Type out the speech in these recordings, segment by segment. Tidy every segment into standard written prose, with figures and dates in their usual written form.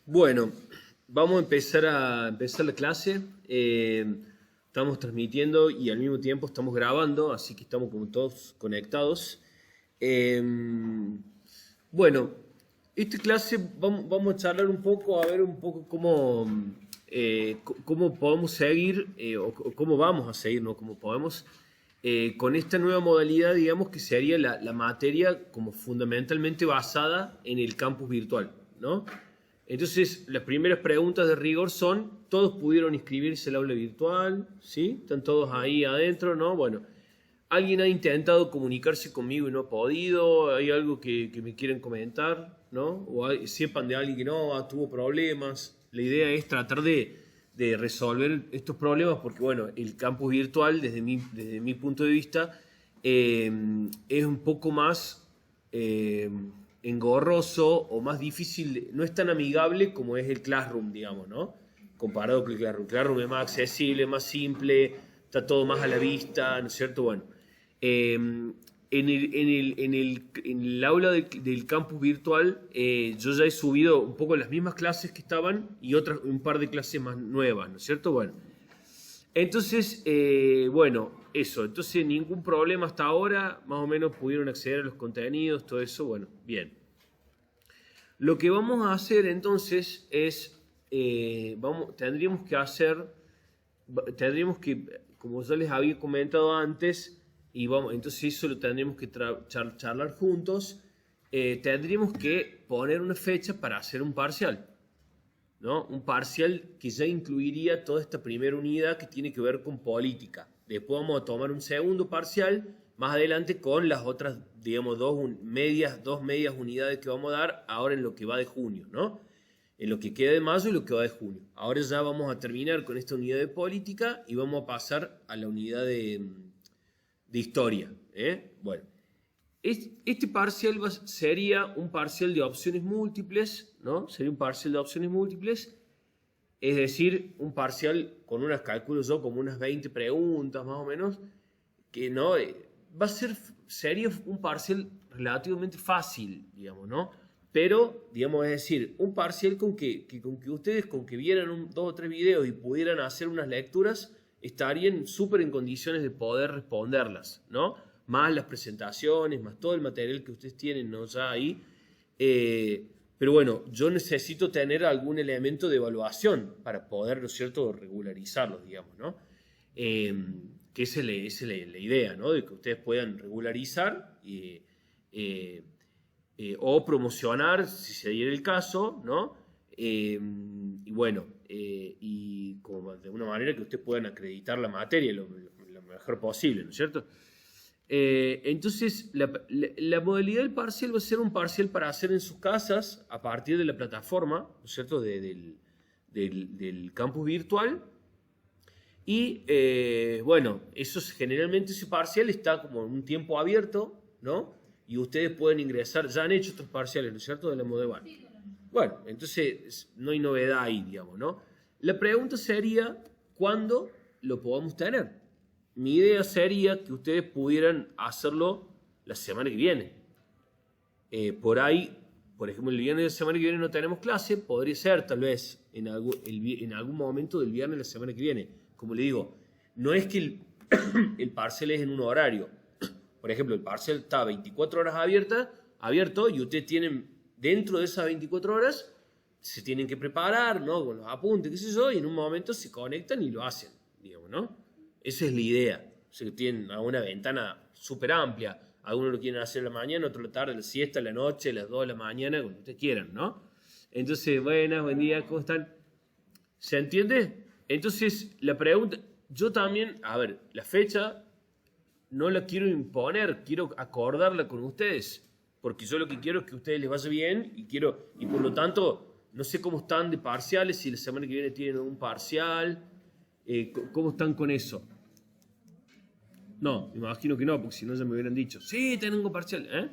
Bueno, vamos a empezar la clase. Estamos transmitiendo y al mismo tiempo estamos grabando, así que estamos como todos conectados. Eh, bueno, esta clase vamos a charlar un poco, a ver un poco cómo podemos seguir, o cómo vamos a seguir, ¿no? Cómo podemos, con esta nueva modalidad, digamos, que sería la materia como fundamentalmente basada en el campus virtual, ¿no? Entonces, las primeras preguntas de rigor son, ¿todos pudieron inscribirse al aula virtual? ¿Sí? ¿Están todos ahí adentro? ¿No? Bueno, ¿alguien ha intentado comunicarse conmigo y no ha podido? ¿Hay algo que me quieren comentar? ¿No? ¿O sepan de alguien que no, tuvo problemas? La idea es tratar de resolver estos problemas porque, bueno, el campus virtual, desde mi punto de vista, es un poco más engorroso o más difícil, no es tan amigable como es el Classroom, digamos, ¿no? Comparado con el Classroom. Classroom es más accesible, más simple, está todo más a la vista, ¿no es cierto? Bueno, en el aula del campus virtual, yo ya he subido un poco las mismas clases que estaban y un par de clases más nuevas, ¿no es cierto? Bueno, entonces, bueno, eso. Entonces, ningún problema hasta ahora. Más o menos pudieron acceder a los contenidos, todo eso. Bueno, bien. Lo que vamos a hacer entonces es, tendríamos que, como ya les había comentado antes, entonces eso lo tendríamos que charlar juntos. Tendríamos que poner una fecha para hacer un parcial, ¿no? Un parcial que ya incluiría toda esta primera unidad que tiene que ver con política. Después vamos a tomar un segundo parcial más adelante con las otras, digamos, dos medias unidades que vamos a dar ahora en lo que va de junio, ¿no? En lo que queda de mayo y lo que va de junio. Ahora ya vamos a terminar con esta unidad de política y vamos a pasar a la unidad de historia, ¿eh? Bueno, este parcial sería un parcial de opciones múltiples, ¿no? Sería un parcial de opciones múltiples, es decir, un parcial con calculo yo, como unas 20 preguntas más o menos, que no, sería un parcial relativamente fácil, digamos, ¿no? Pero, digamos, es decir, un parcial con que ustedes, con que vieran dos o tres videos y pudieran hacer unas lecturas, estarían súper en condiciones de poder responderlas, ¿no? Más las presentaciones, más todo el material que ustedes tienen, ¿no? Ya ahí. Pero bueno, yo necesito tener algún elemento de evaluación para poder, ¿no es cierto?, regularizarlos, digamos, ¿no? Que esa es la idea, ¿no? De que ustedes puedan regularizar o promocionar, si se diera el caso, ¿no? Y bueno, y como de una manera que ustedes puedan acreditar la materia lo mejor posible, ¿no es cierto? Entonces, la modalidad del parcial va a ser un parcial para hacer en sus casas a partir de la plataforma, ¿no es cierto?, del campus virtual. Y bueno, generalmente ese parcial está como en un tiempo abierto, ¿no? Y ustedes pueden ingresar, ya han hecho estos parciales, ¿no es cierto?, de la Modevan. Bueno, entonces no hay novedad ahí, digamos, ¿no? La pregunta sería, ¿cuándo lo podamos tener? Mi idea sería que ustedes pudieran hacerlo la semana que viene. Por ahí, por ejemplo, el viernes de la semana que viene no tenemos clase, podría ser tal vez en algún momento del viernes de la semana que viene. Como le digo, no es que el parcial es en un horario. Por ejemplo, el parcial está 24 horas abierto y ustedes tienen, dentro de esas 24 horas, se tienen que preparar, ¿no? Con los apuntes, qué sé yo, y en un momento se conectan y lo hacen, digamos, ¿no? Esa es la idea. O sea, que tienen una ventana súper amplia. Algunos lo quieren hacer en la mañana, otros la tarde, la siesta, la noche, las 2 de la mañana, cuando ustedes quieran, ¿no? Entonces, buenas, buen día, ¿cómo están? ¿Se entiende? Entonces, la pregunta, yo también, a ver, la fecha no la quiero imponer, quiero acordarla con ustedes, porque yo lo que quiero es que a ustedes les vaya bien y por lo tanto, no sé cómo están de parciales, si la semana que viene tienen un parcial, ¿cómo están con eso? No, me imagino que no, porque si no ya me hubieran dicho, sí, tengo parcial, ¿eh?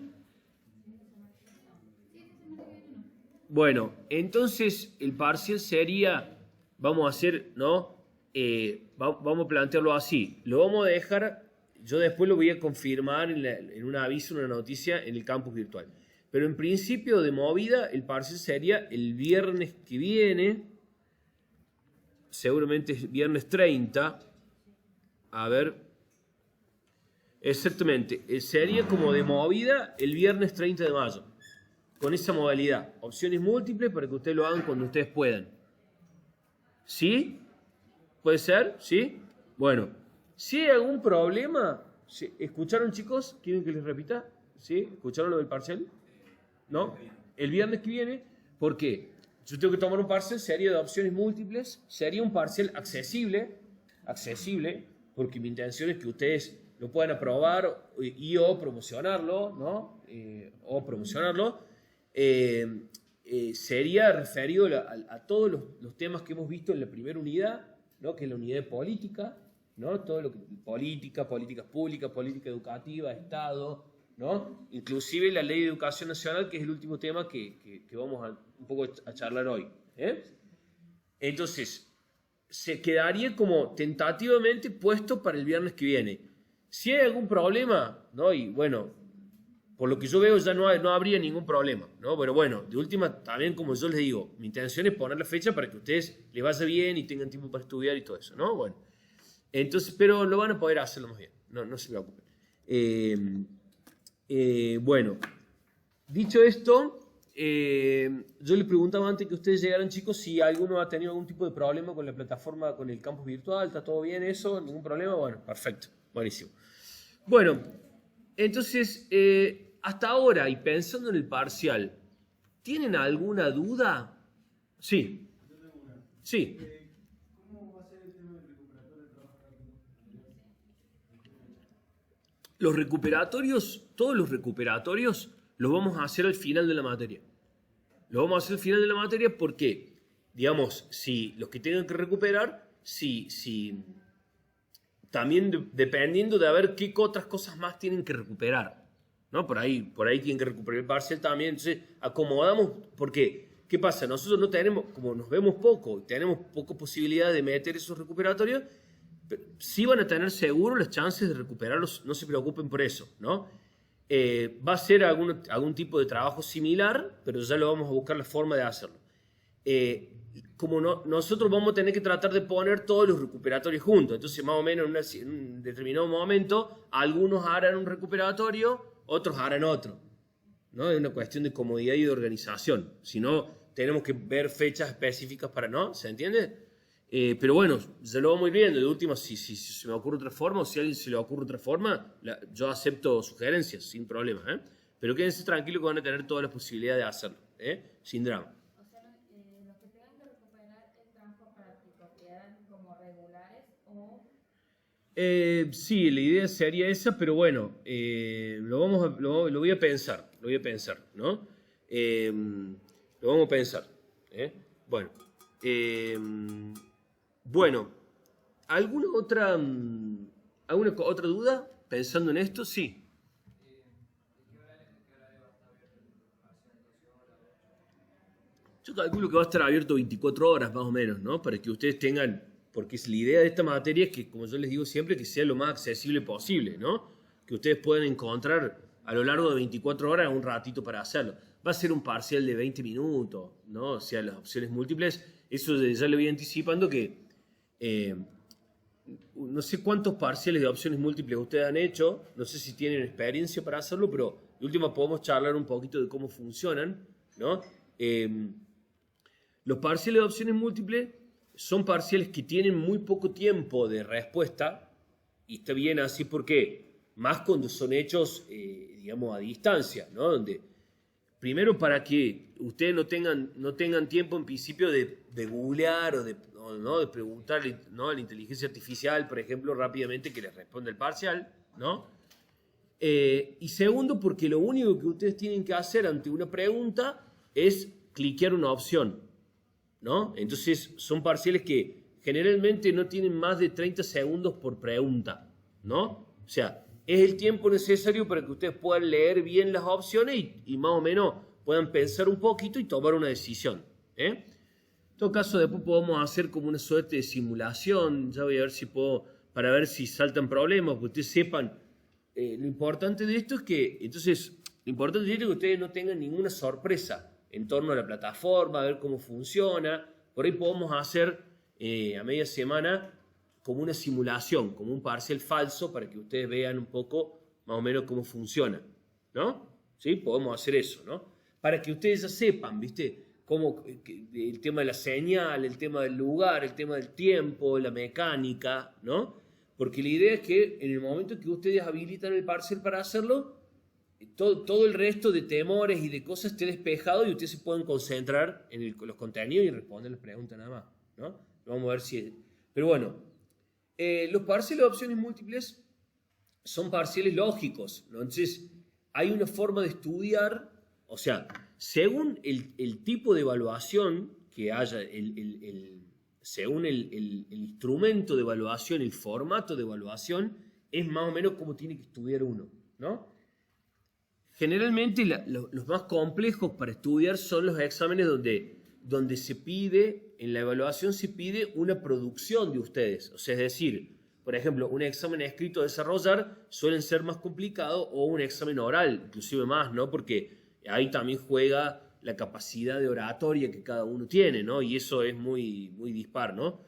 Bueno, entonces el parcial sería, vamos a hacer, ¿no? Vamos a plantearlo así. Lo vamos a dejar, yo después lo voy a confirmar en un aviso, una noticia en el campus virtual. Pero en principio de movida el parcial sería el viernes que viene, seguramente es viernes 30, a ver, exactamente, sería como de movida el viernes 30 de mayo, con esa modalidad, opciones múltiples para que ustedes lo hagan cuando ustedes puedan. ¿Sí? ¿Puede ser? ¿Sí? Bueno, si hay algún problema, ¿escucharon, chicos? ¿Quieren que les repita? ¿Sí? ¿Escucharon lo del parcial? ¿No? El viernes que viene, ¿por qué? Yo tengo que tomar un parcial, sería de opciones múltiples, sería un parcial accesible, porque mi intención es que ustedes lo puedan aprobar y o promocionarlo, ¿no? Sería referido a todos los temas que hemos visto en la primera unidad, ¿no? Que es la unidad de política, ¿no? Todo lo que políticas públicas, política educativa, Estado, ¿no? Inclusive la Ley de Educación Nacional, que es el último tema que vamos un poco a charlar hoy. Entonces, se quedaría como tentativamente puesto para el viernes que viene. Si hay algún problema, ¿no? Y bueno, por lo que yo veo ya no habría ningún problema, ¿no? Pero bueno, de última, también como yo les digo, mi intención es poner la fecha para que a ustedes les vaya bien y tengan tiempo para estudiar y todo eso, ¿no? Bueno, entonces, pero lo van a poder hacerlo más bien, no se preocupen. Bueno, dicho esto, yo les preguntaba antes que ustedes llegaran, chicos, si alguno ha tenido algún tipo de problema con la plataforma, con el campus virtual. ¿Está todo bien eso? ¿Ningún problema? Bueno, perfecto, buenísimo. Bueno, entonces, hasta ahora, y pensando en el parcial, ¿tienen alguna duda? Sí. Sí. ¿Cómo va a ser el tema del recuperatorio de trabajo práctico? Los recuperatorios, todos los recuperatorios, los vamos a hacer al final de la materia. Los vamos a hacer al final de la materia porque, digamos, si los que tengan que recuperar, si también dependiendo de a ver qué otras cosas más tienen que recuperar, ¿no? Por ahí tienen que recuperar el parcial también. Entonces, acomodamos, porque, ¿qué pasa? Nosotros no tenemos, como nos vemos poco, tenemos poca posibilidad de meter esos recuperatorios, sí van a tener seguro las chances de recuperarlos, no se preocupen por eso, ¿no? Va a ser algún tipo de trabajo similar, pero ya lo vamos a buscar la forma de hacerlo. Como nosotros vamos a tener que tratar de poner todos los recuperatorios juntos, entonces más o menos en un determinado momento, algunos harán un recuperatorio, otros harán otro, ¿no? Es una cuestión de comodidad y de organización, si no tenemos que ver fechas específicas para, ¿no? ¿Se entiende? Pero bueno, ya lo vamos muy bien. De última, si se me ocurre otra forma o si a alguien se le ocurre otra forma, yo acepto sugerencias sin problema. Pero quédense tranquilos que van a tener todas las posibilidades de hacerlo, sin drama. O sea, los que tengan que recuperar el trabajo práctico, ¿quedan como regulares o...? Sí, la idea sería esa, pero bueno, lo voy a pensar, ¿no? Lo vamos a pensar. Bueno, ¿alguna otra duda pensando en esto? Sí. Yo calculo que va a estar abierto 24 horas más o menos, ¿no? Para que ustedes tengan, porque la idea de esta materia es que, como yo les digo siempre, que sea lo más accesible posible, ¿no? Que ustedes puedan encontrar a lo largo de 24 horas un ratito para hacerlo. Va a ser un parcial de 20 minutos, ¿no? O sea, las opciones múltiples, eso ya lo voy anticipando que no sé cuántos parciales de opciones múltiples ustedes han hecho, no sé si tienen experiencia para hacerlo, pero de última podemos charlar un poquito de cómo funcionan, ¿no? Los parciales de opciones múltiples son parciales que tienen muy poco tiempo de respuesta, y está bien así porque, más cuando son hechos, digamos, a distancia, ¿no? Donde, primero, para que ustedes no tengan tiempo en principio de googlear o de preguntarle, ¿no?, a la inteligencia artificial, por ejemplo, rápidamente que les responda el parcial, ¿no? Y segundo, porque lo único que ustedes tienen que hacer ante una pregunta es cliquear una opción, ¿no? Entonces son parciales que generalmente no tienen más de 30 segundos por pregunta, ¿no? O sea, es el tiempo necesario para que ustedes puedan leer bien las opciones y más o menos puedan pensar un poquito y tomar una decisión. En todo caso, después podemos hacer como una suerte de simulación. Ya voy a ver si puedo, para ver si saltan problemas, que ustedes sepan. Lo importante de esto es que, entonces, lo importante es que ustedes no tengan ninguna sorpresa en torno a la plataforma, a ver cómo funciona. Por ahí podemos hacer a media semana como una simulación, como un parcial falso para que ustedes vean un poco más o menos cómo funciona, ¿no? ¿Sí? Podemos hacer eso, ¿no? Para que ustedes ya sepan, ¿viste? Cómo, el tema de la señal, el tema del lugar, el tema del tiempo, la mecánica, ¿no? Porque la idea es que en el momento que ustedes habilitan el parcial para hacerlo, todo el resto de temores y de cosas esté despejado y ustedes se pueden concentrar en los contenidos y responder las preguntas nada más, ¿no? Vamos a ver si... Pero bueno, los parciales de opciones múltiples son parciales lógicos, ¿no? Entonces, hay una forma de estudiar, o sea, según el tipo de evaluación que haya, según el instrumento de evaluación, el formato de evaluación, es más o menos como tiene que estudiar uno, ¿no? Generalmente los más complejos para estudiar son los exámenes donde se pide, en la evaluación se pide una producción de ustedes. O sea, es decir, por ejemplo, un examen escrito a desarrollar suelen ser más complicados o un examen oral, inclusive más, ¿no? Porque ahí también juega la capacidad de oratoria que cada uno tiene, ¿no? Y eso es muy, muy dispar, ¿no?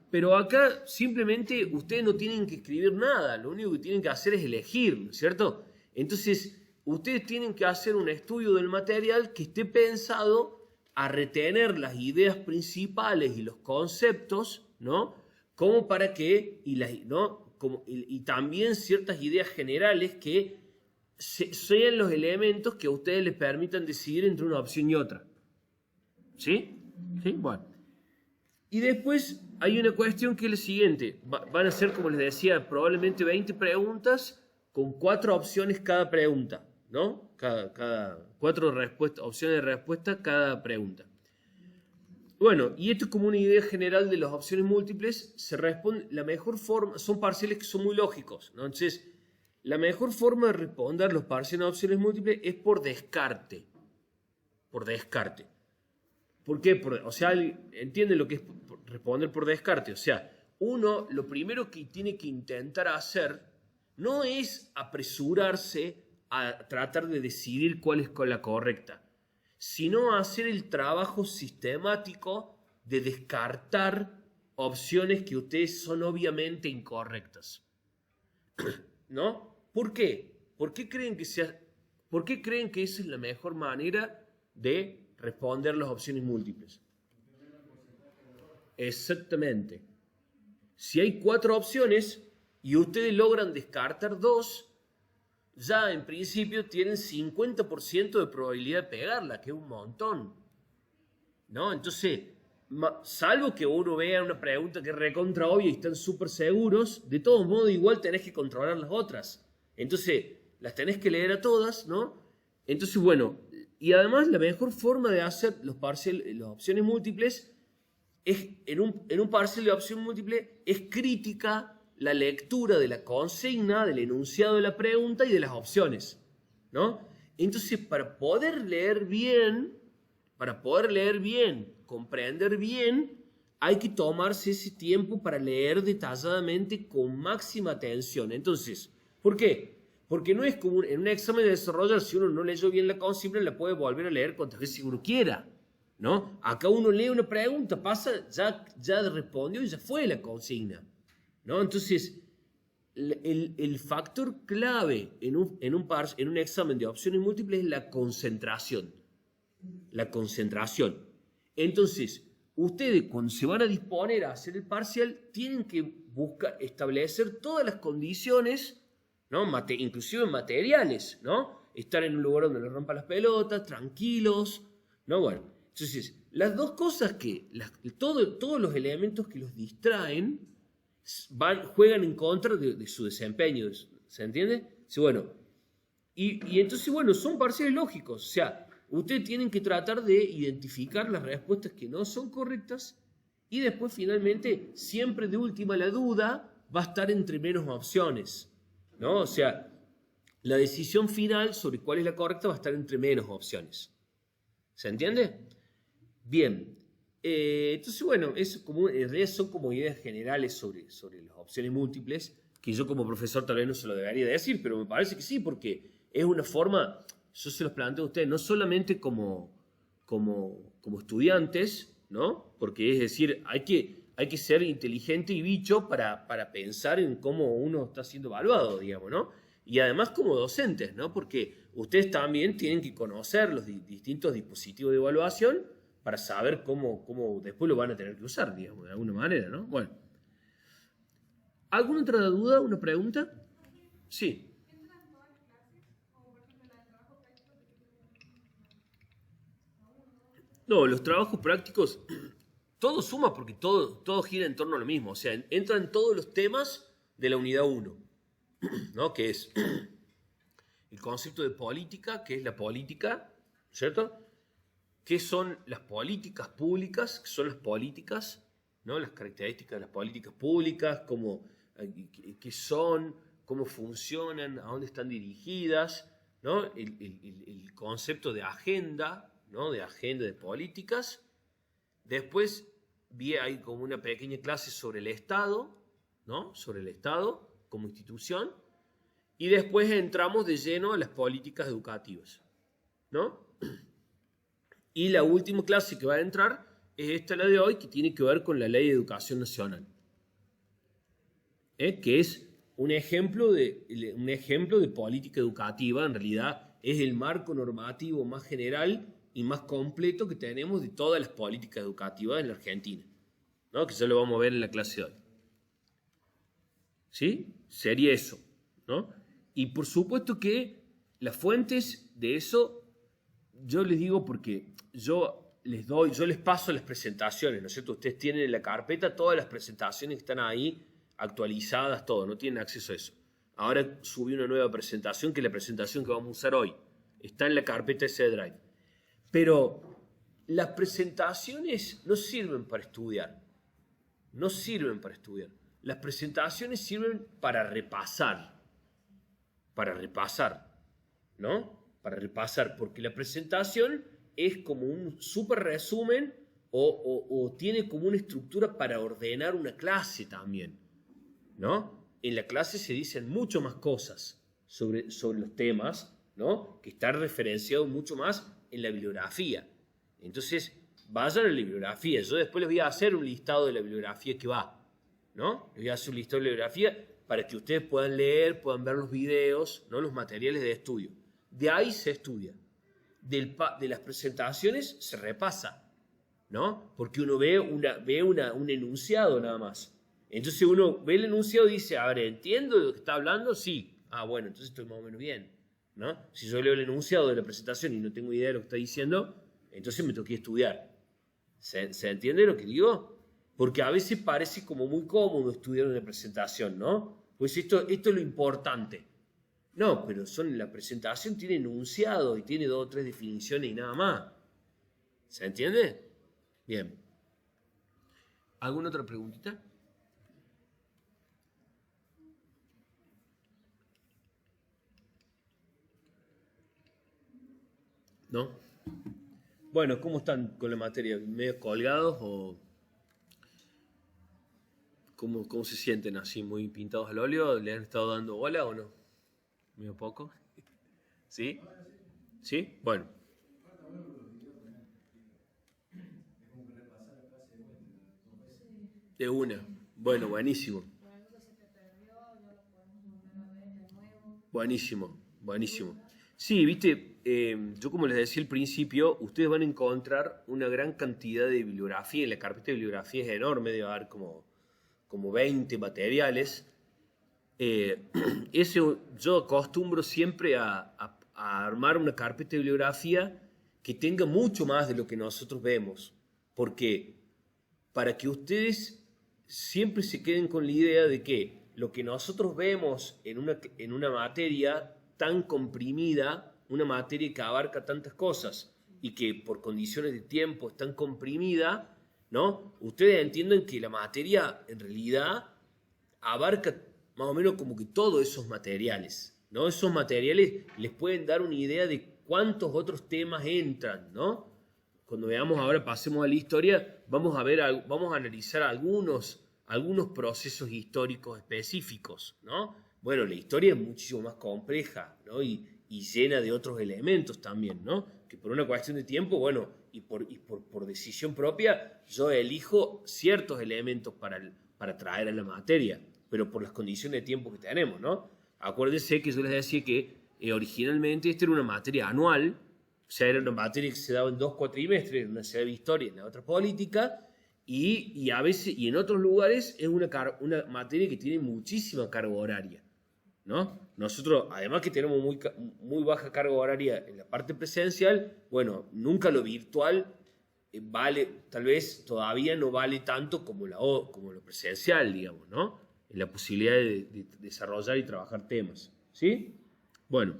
Pero acá simplemente ustedes no tienen que escribir nada, lo único que tienen que hacer es elegir, ¿no es cierto? Entonces, ustedes tienen que hacer un estudio del material que esté pensado a retener las ideas principales y los conceptos, ¿no? Como para que, y también ciertas ideas generales que sean los elementos que a ustedes les permitan decidir entre una opción y otra. ¿Sí? ¿Sí? Bueno. Y después hay una cuestión que es la siguiente. Van a ser, como les decía, probablemente 20 preguntas con 4 opciones cada pregunta, ¿no? Cada 4 opciones de respuesta cada pregunta. Bueno, y esto es como una idea general de las opciones múltiples. Se responde, la mejor forma, son parciales que son muy lógicos, ¿no? Entonces, la mejor forma de responder los parciales de opciones múltiples es por descarte. Por descarte. ¿Por qué? O sea, ¿entienden lo que es responder por descarte? O sea, uno lo primero que tiene que intentar hacer no es apresurarse a tratar de decidir cuál es la correcta, sino hacer el trabajo sistemático de descartar opciones que ustedes son obviamente incorrectas. ¿No? ¿Por qué? ¿Por qué creen que esa es la mejor manera de responder las opciones múltiples? Exactamente. Si hay 4 opciones y ustedes logran descartar 2, ya en principio tienen 50% de probabilidad de pegarla, que es un montón, ¿no? Entonces, salvo que uno vea una pregunta que es recontra obvia y están súper seguros, de todos modos igual tenés que controlar las otras. Entonces, las tenés que leer a todas, ¿no? Entonces, bueno, y además la mejor forma de hacer las opciones múltiples es, en un parcial de opción múltiple, es crítica la lectura de la consigna, del enunciado de la pregunta y de las opciones, ¿no? Entonces, para poder leer bien, comprender bien, hay que tomarse ese tiempo para leer detalladamente con máxima atención. Entonces, ¿por qué? Porque no es como en un examen de desarrollo, si uno no leyó bien la consigna, la puede volver a leer cuantas veces uno quiera, ¿no? Acá uno lee una pregunta, pasa, ya respondió y ya fue la consigna, ¿no? Entonces, el factor clave en un examen de opciones múltiples es la concentración. La concentración. Entonces, ustedes cuando se van a disponer a hacer el parcial, tienen que establecer todas las condiciones, ¿no? Inclusive materiales, ¿no? Estar en un lugar donde les rompa las pelotas, tranquilos, ¿no? Bueno, entonces, las dos cosas todos los elementos que los distraen juegan en contra de su desempeño, ¿se entiende? Sí, bueno, y entonces, bueno, son parciales lógicos, o sea, ustedes tienen que tratar de identificar las respuestas que no son correctas y después, finalmente, siempre de última la duda va a estar entre menos opciones, ¿no? O sea, la decisión final sobre cuál es la correcta va a estar entre menos opciones. ¿Se entiende? Bien. Entonces, bueno, en realidad son como ideas generales sobre las opciones múltiples, que yo como profesor tal vez no se lo debería decir, pero me parece que sí, porque es una forma, yo se los planteo a ustedes no solamente como estudiantes, ¿no? Porque es decir, hay que ser inteligente y bicho para pensar en cómo uno está siendo evaluado, digamos, ¿no? Y además como docentes, ¿no? Porque ustedes también tienen que conocer los distintos dispositivos de evaluación para saber cómo después lo van a tener que usar, digamos, de alguna manera, ¿no? Bueno. ¿Alguna otra duda, una pregunta? Sí. No, los trabajos prácticos, todo suma porque todo gira en torno a lo mismo. O sea, entran todos los temas de la unidad 1, ¿no? Que es el concepto de política, que es la política, ¿cierto? ¿Qué son las políticas públicas? ¿Qué son las políticas? ¿No? Las características de las políticas públicas, qué son, cómo funcionan, a dónde están dirigidas, ¿no? El concepto de agenda, ¿no? De agenda de políticas. Después hay como una pequeña clase sobre el Estado, ¿no? Sobre el Estado como institución. Y después entramos de lleno a las políticas educativas, ¿no? Y la última clase que va a entrar es esta, la de hoy, que tiene que ver con la Ley de Educación Nacional, que es un ejemplo de política educativa. En realidad es el marco normativo más general y más completo que tenemos de todas las políticas educativas en la Argentina, ¿no? Que ya lo vamos a ver en la clase de hoy. ¿Sí? Sería eso, ¿no? Y por supuesto que las fuentes de eso, yo les digo porque yo les paso las presentaciones, ¿no es cierto? Ustedes tienen en la carpeta todas las presentaciones que están ahí actualizadas, todo, no tienen acceso a eso. Ahora subí una nueva presentación, que es la presentación que vamos a usar hoy. Está en la carpeta ese Drive. Pero las presentaciones no sirven para estudiar. No sirven para estudiar. Las presentaciones sirven para repasar. Para repasar, ¿no? Para repasar, porque la presentación es como un súper resumen o tiene como una estructura para ordenar una clase también, ¿no? En la clase se dicen mucho más cosas sobre los temas, ¿no? Que está referenciado mucho más en la bibliografía. Entonces, vayan a la bibliografía. Yo después les voy a hacer un listado de la bibliografía que va, ¿no? Les voy a hacer un listado de la bibliografía para que ustedes puedan leer, puedan ver los videos, ¿no? Los materiales de estudio. De ahí se estudia. De las presentaciones se repasa, ¿no? Porque uno ve un enunciado nada más. Entonces uno ve el enunciado y dice, a ver, ¿entiendo de lo que está hablando? Sí. Ah, bueno, entonces estoy más o menos bien, ¿no? Si yo leo el enunciado de la presentación y no tengo idea de lo que está diciendo, entonces me toqué estudiar. ¿Se entiende lo que digo? Porque a veces parece como muy cómodo estudiar una presentación, ¿no? Pues esto es lo importante. No, pero la presentación tiene enunciado y tiene 2 o 3 definiciones y nada más. ¿Se entiende? Bien. ¿Alguna otra preguntita? ¿No? Bueno, ¿cómo están con la materia? ¿Medio colgados o cómo se sienten así, muy pintados al óleo? ¿Le han estado dando bola o no? ¿Medio poco? ¿Sí? ¿Sí? Bueno. De una. Bueno, buenísimo. Buenísimo, buenísimo. Sí, viste, yo como les decía al principio, ustedes van a encontrar una gran cantidad de bibliografía. En la carpeta de bibliografía es enorme, debe haber como 20 materiales. Yo acostumbro siempre a armar una carpeta de bibliografía que tenga mucho más de lo que nosotros vemos, porque para que ustedes siempre se queden con la idea de que lo que nosotros vemos en una materia tan comprimida, una materia que abarca tantas cosas y que por condiciones de tiempo es tan comprimida, ¿no? Ustedes entienden que la materia en realidad abarca más o menos como que todos esos materiales, ¿no? Esos materiales les pueden dar una idea de cuántos otros temas entran, ¿no? Cuando veamos ahora, pasemos a la historia, vamos a analizar algunos procesos históricos específicos, ¿no? Bueno, la historia es muchísimo más compleja, ¿no? Y y llena de otros elementos también, ¿no? Que por una cuestión de tiempo, bueno, y por decisión propia, yo elijo ciertos elementos para traer a la materia, pero por las condiciones de tiempo que tenemos, ¿no? Acuérdense que yo les decía que originalmente esta era una materia anual, o sea, era una materia que se daba en 2 cuatrimestres, una se daba historia, en la otra política, y a veces, y en otros lugares es una materia que tiene muchísima carga horaria, ¿no? Nosotros, además que tenemos muy baja carga horaria en la parte presencial, bueno, nunca lo virtual vale, tal vez todavía no vale tanto como lo presencial, digamos, ¿no? En la posibilidad de desarrollar y trabajar temas, ¿sí? Bueno,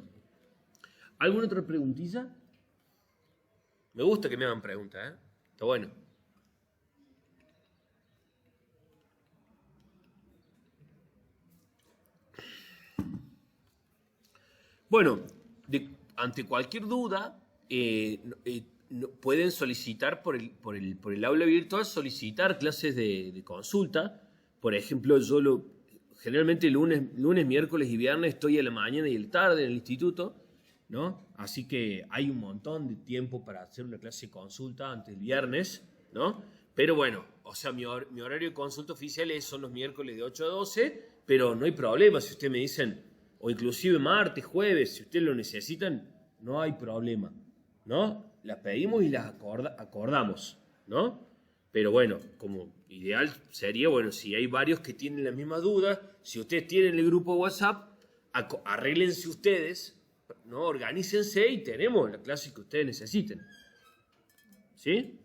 ¿alguna otra preguntilla? Me gusta que me hagan preguntas, ¿eh? Está bueno. Bueno, ante cualquier duda, pueden solicitar por el aula virtual, solicitar clases de consulta. Por ejemplo, generalmente lunes, miércoles y viernes estoy a la mañana y a la tarde en el instituto, ¿no? Así que hay un montón de tiempo para hacer una clase de consulta antes del viernes, ¿no? Pero bueno, o sea, mi horario de consulta oficial son los miércoles de 8 a 12, pero no hay problema si ustedes me dicen, o inclusive martes, jueves, si ustedes lo necesitan, no hay problema, ¿no? Las pedimos y las acordamos, ¿no? Pero bueno, como ideal sería, bueno, si hay varios que tienen las mismas dudas, si ustedes tienen el grupo WhatsApp, arréglense ustedes, ¿no? Organícense y tenemos la clase que ustedes necesiten. ¿Sí?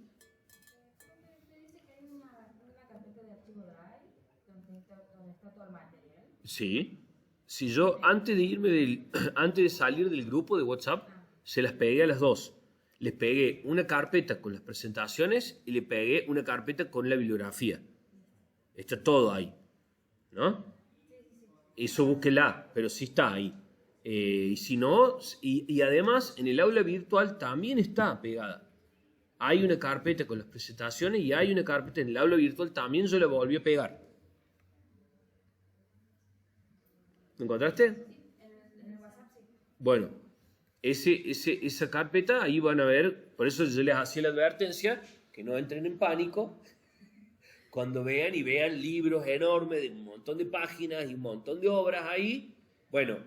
Usted dice que hay una carpeta de archivo Drive donde está todo el material. Sí. Si yo, antes de salir del grupo de WhatsApp, se las pegué a las dos. Les pegué una carpeta con las presentaciones y le pegué una carpeta con la bibliografía. Está todo ahí, ¿no? Eso búsquela, pero sí está ahí. Y si no, y además en el aula virtual también está pegada. Hay una carpeta con las presentaciones y hay una carpeta en el aula virtual, también yo la volví a pegar. ¿Lo encontraste? En el WhatsApp sí. Bueno, esa carpeta, ahí van a ver, por eso yo les hacía la advertencia, que no entren en pánico cuando vean libros enormes de un montón de páginas y un montón de obras ahí. Bueno,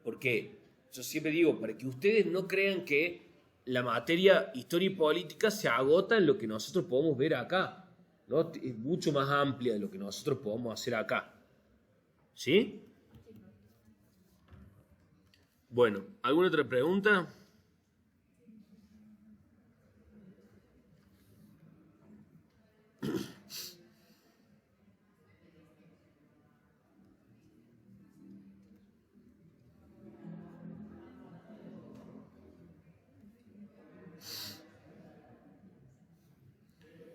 porque yo siempre digo, para que ustedes no crean que la materia historia y política se agota en lo que nosotros podemos ver acá, ¿no? Es mucho más amplia de lo que nosotros podemos hacer acá. ¿Sí? Bueno, ¿alguna otra pregunta?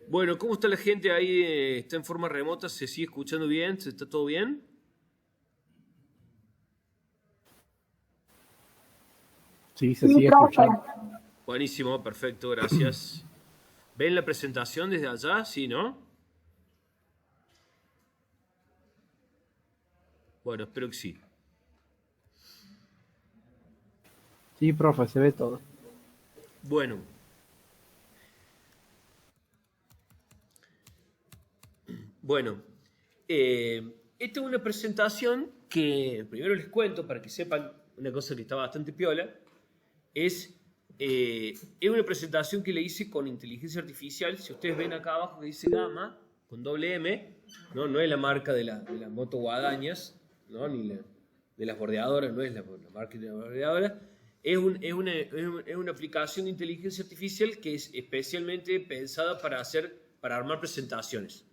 Bueno, ¿cómo está la gente ahí? ¿Está en forma remota? ¿Se sigue escuchando bien? ¿Se está todo bien? Sí, se sigue escuchando. Buenísimo, perfecto, gracias. ¿Ven la presentación desde allá? Sí, ¿no? Bueno, espero que sí. Sí, profe, se ve todo. Bueno. Bueno, esta es una presentación que primero les cuento para que sepan una cosa que está bastante piola. Es una presentación que le hice con inteligencia artificial. Si ustedes ven acá abajo que dice Gamma, con doble M, no es la marca de la moto guadañas, ¿no? Ni de las bordeadoras, no es la marca de la bordeadora. Es una aplicación de inteligencia artificial que es especialmente pensada para armar presentaciones,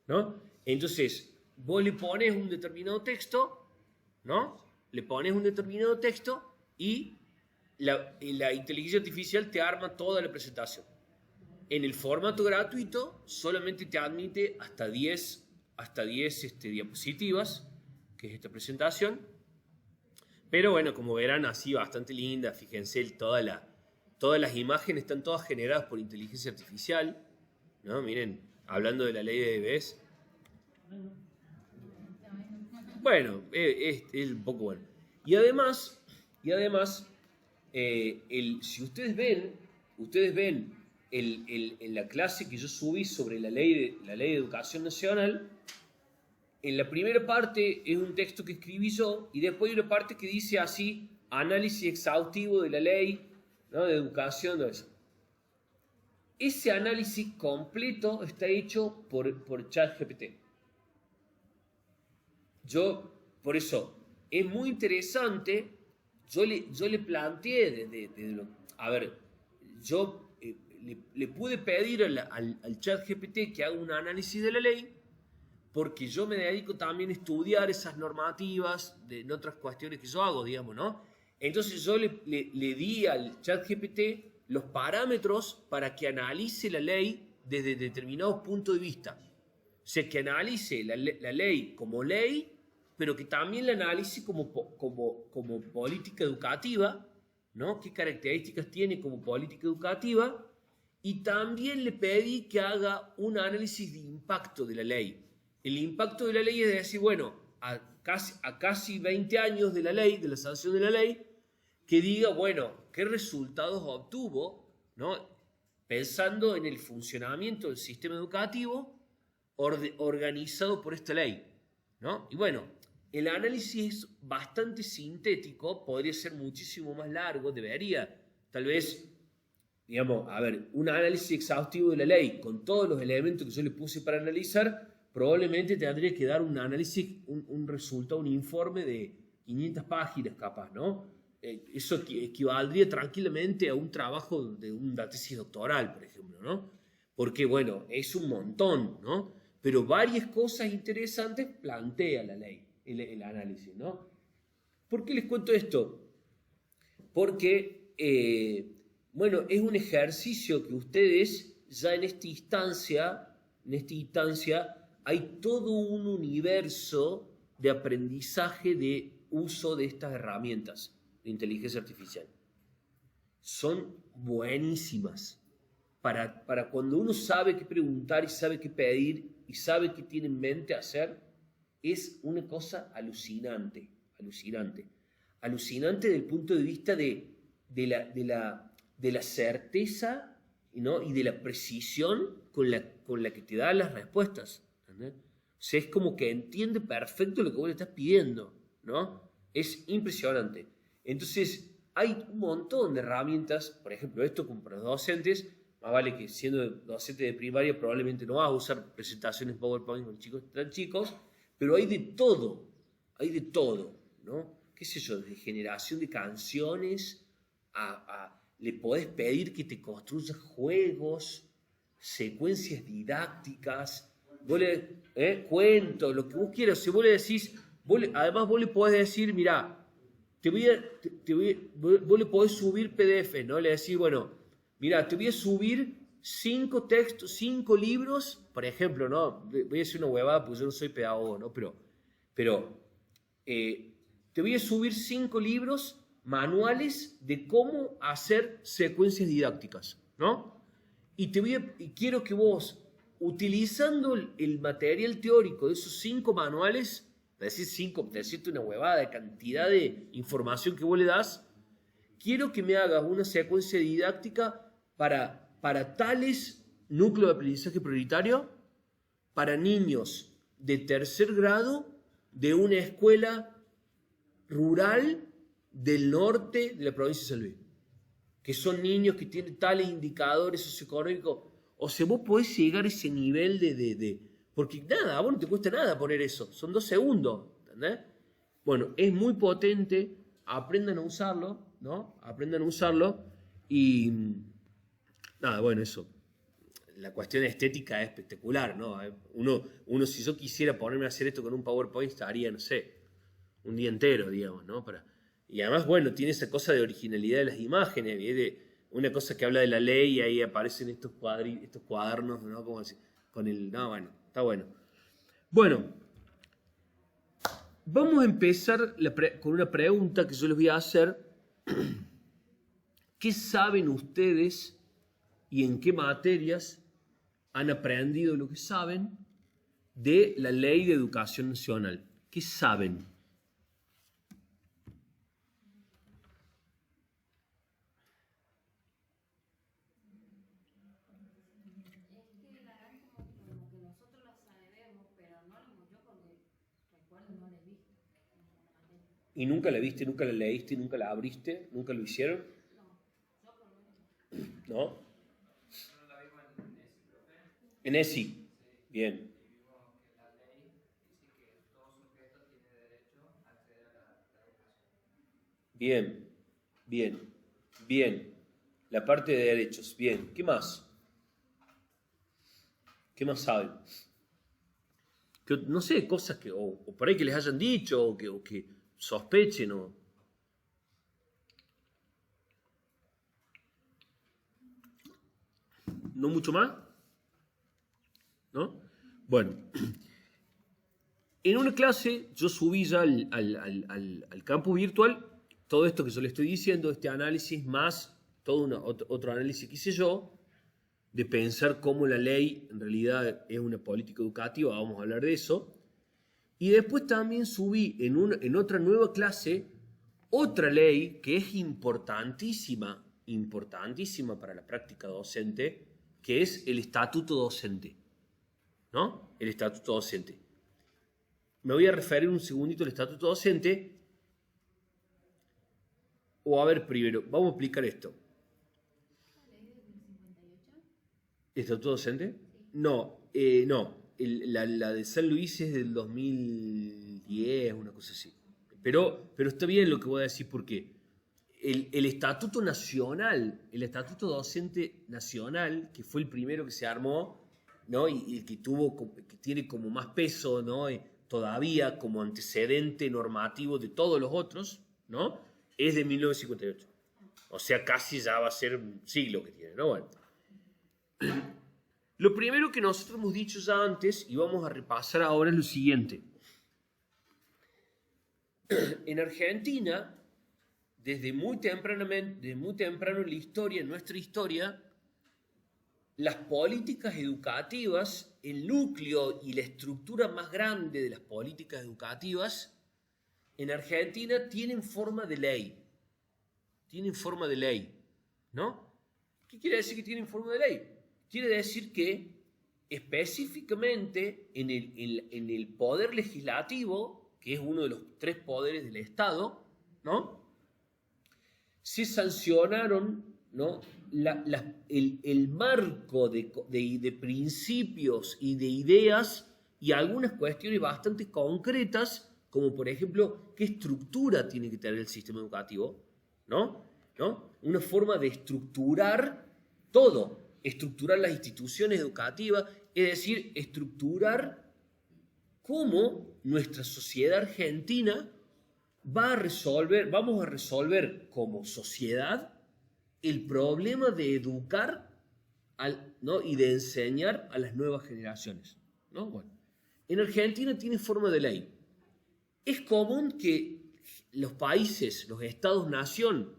¿no? Entonces, vos le pones un determinado texto, ¿no? Le pones un determinado texto y la inteligencia artificial te arma toda la presentación. En el formato gratuito solamente te admite hasta 10 diapositivas, que es esta presentación. Pero bueno, como verán, así bastante linda. Fíjense, todas las imágenes están todas generadas por inteligencia artificial, ¿no? Miren, hablando de la ley de Deberes. Bueno, es un poco bueno. Y además, si ustedes ven en la clase que yo subí sobre la ley de educación nacional, en la primera parte es un texto que escribí yo y después hay una parte que dice así, análisis exhaustivo de la ley, ¿no?, de educación. Ese análisis completo está hecho por ChatGPT. Por eso, es muy interesante, yo le planteé a ver, yo le pude pedir al ChatGPT que haga un análisis de la ley, porque yo me dedico también a estudiar esas normativas en otras cuestiones que yo hago, digamos, ¿no? Entonces yo le di al ChatGPT los parámetros para que analice la ley desde determinados puntos de vista. O sea, que analice la ley como ley, pero que también la analice como política educativa, ¿no? ¿Qué características tiene como política educativa? Y también le pedí que haga un análisis de impacto de la ley. El impacto de la ley es decir, bueno, a casi 20 años de la ley, de la sanción de la ley, que diga, bueno, qué resultados obtuvo, ¿no?, pensando en el funcionamiento del sistema educativo organizado por esta ley, ¿no? Y bueno, el análisis es bastante sintético, podría ser muchísimo más largo, debería, tal vez, digamos, a ver, un análisis exhaustivo de la ley con todos los elementos que yo le puse para analizar, probablemente tendría que dar un análisis, un resultado, un informe de 500 páginas capaz, ¿no? Eso equivaldría tranquilamente a un trabajo de una tesis doctoral, por ejemplo, ¿no? Porque, bueno, es un montón, ¿no? Pero varias cosas interesantes plantea la ley, el análisis, ¿no? ¿Por qué les cuento esto? Porque, bueno, es un ejercicio que ustedes ya en esta instancia hay todo un universo de aprendizaje de uso de estas herramientas de inteligencia artificial. Son buenísimas para cuando uno sabe qué preguntar y sabe qué pedir y sabe qué tiene en mente hacer. Es una cosa alucinante desde el punto de vista de la certeza, ¿no?, y de la precisión con la que te da las respuestas. ¿Entendés? O sea, es como que entiende perfecto lo que vos le estás pidiendo, ¿no? Es impresionante. Entonces, hay un montón de herramientas, por ejemplo, esto para los docentes, más vale que siendo docente de primaria probablemente no vas a usar presentaciones PowerPoint con chicos tan chicos, pero hay de todo, ¿no? ¿Qué sé yo? Desde generación de canciones le podés pedir que te construya juegos, secuencias didácticas, cuentos, lo que vos quieras. Si vos le decís, además vos le podés decir, mirá, vos le podés subir PDF, ¿no? Le decís, bueno, mirá, te voy a subir 5 textos, 5 libros, por ejemplo, ¿no? Voy a decir una huevada porque yo no soy pedagogo, ¿no? Pero te voy a subir 5 libros manuales de cómo hacer secuencias didácticas, ¿no? Y quiero que vos, utilizando el material teórico de esos 5 manuales, decirte una huevada de cantidad de información que vos le das, quiero que me hagas una secuencia didáctica para tales núcleos de aprendizaje prioritario, para niños de 3er grado de una escuela rural del norte de la provincia de San Luis, que son niños que tienen tales indicadores socioeconómicos. O sea, vos podés llegar a ese nivel porque nada, a vos no te cuesta nada poner eso, son 2 segundos, ¿entendés? Bueno, es muy potente, aprendan a usarlo, ¿no? Aprendan a usarlo y nada, bueno, eso. La cuestión estética es espectacular, ¿no? Uno, si yo quisiera ponerme a hacer esto con un PowerPoint, estaría, no sé, un día entero, digamos, ¿no? Y además, bueno, tiene esa cosa de originalidad de las imágenes, de una cosa que habla de la ley y ahí aparecen estos cuadernos, ¿no? Como así, no, bueno, está bueno. Bueno, vamos a empezar con una pregunta que yo les voy a hacer. ¿Qué saben ustedes y en qué materias han aprendido lo que saben de la Ley de Educación Nacional? ¿Qué saben? no la he visto. ¿Y nunca la viste, nunca la leíste, nunca la abriste, nunca lo hicieron? ¿No? En ESI. Bien. Bien, bien, bien. La parte de derechos, bien. ¿Qué más? ¿Qué más saben? Que, no sé, cosas que, o por ahí que les hayan dicho, o que sospechen, o... ¿No mucho más? ¿No? Bueno, en una clase yo subí ya al campo virtual todo esto que yo le estoy diciendo, este análisis más todo otro análisis que hice yo, de pensar cómo la ley en realidad es una política educativa, vamos a hablar de eso. Y después también subí en otra nueva clase otra ley que es importantísima para la práctica docente, que es el estatuto docente, ¿no? El estatuto docente. Me voy a referir un segundito al estatuto docente. O a ver, primero, vamos a explicar esto. ¿Estatuto docente? No, no. La de San Luis es del 2010, una cosa así. Pero está bien lo que voy a decir, porque el estatuto nacional, el estatuto docente nacional, que fue el primero que se armó, ¿no? Y que tiene como más peso, ¿no? Todavía como antecedente normativo de todos los otros, ¿no? Es de 1958. O sea, casi ya va a ser un siglo que tiene, ¿no? Bueno. Lo primero que nosotros hemos dicho ya antes, y vamos a repasar ahora, es lo siguiente. En Argentina, desde muy temprano en la historia, en nuestra historia, las políticas educativas, el núcleo y la estructura más grande de las políticas educativas, en Argentina tienen forma de ley. Tienen forma de ley, ¿no? ¿Qué quiere decir que tienen forma de ley? Quiere decir que específicamente en el poder legislativo, que es uno de los tres poderes del Estado, ¿no? Se sancionaron, ¿no? el marco de principios y de ideas y algunas cuestiones bastante concretas, como por ejemplo, qué estructura tiene que tener el sistema educativo, ¿no? Una forma de estructurar todo, estructurar las instituciones educativas, es decir, estructurar cómo nuestra sociedad argentina vamos a resolver como sociedad el problema de educar, ¿no? Y de enseñar a las nuevas generaciones, ¿no? Bueno, en Argentina tiene forma de ley. Es común que los países, los estados-nación,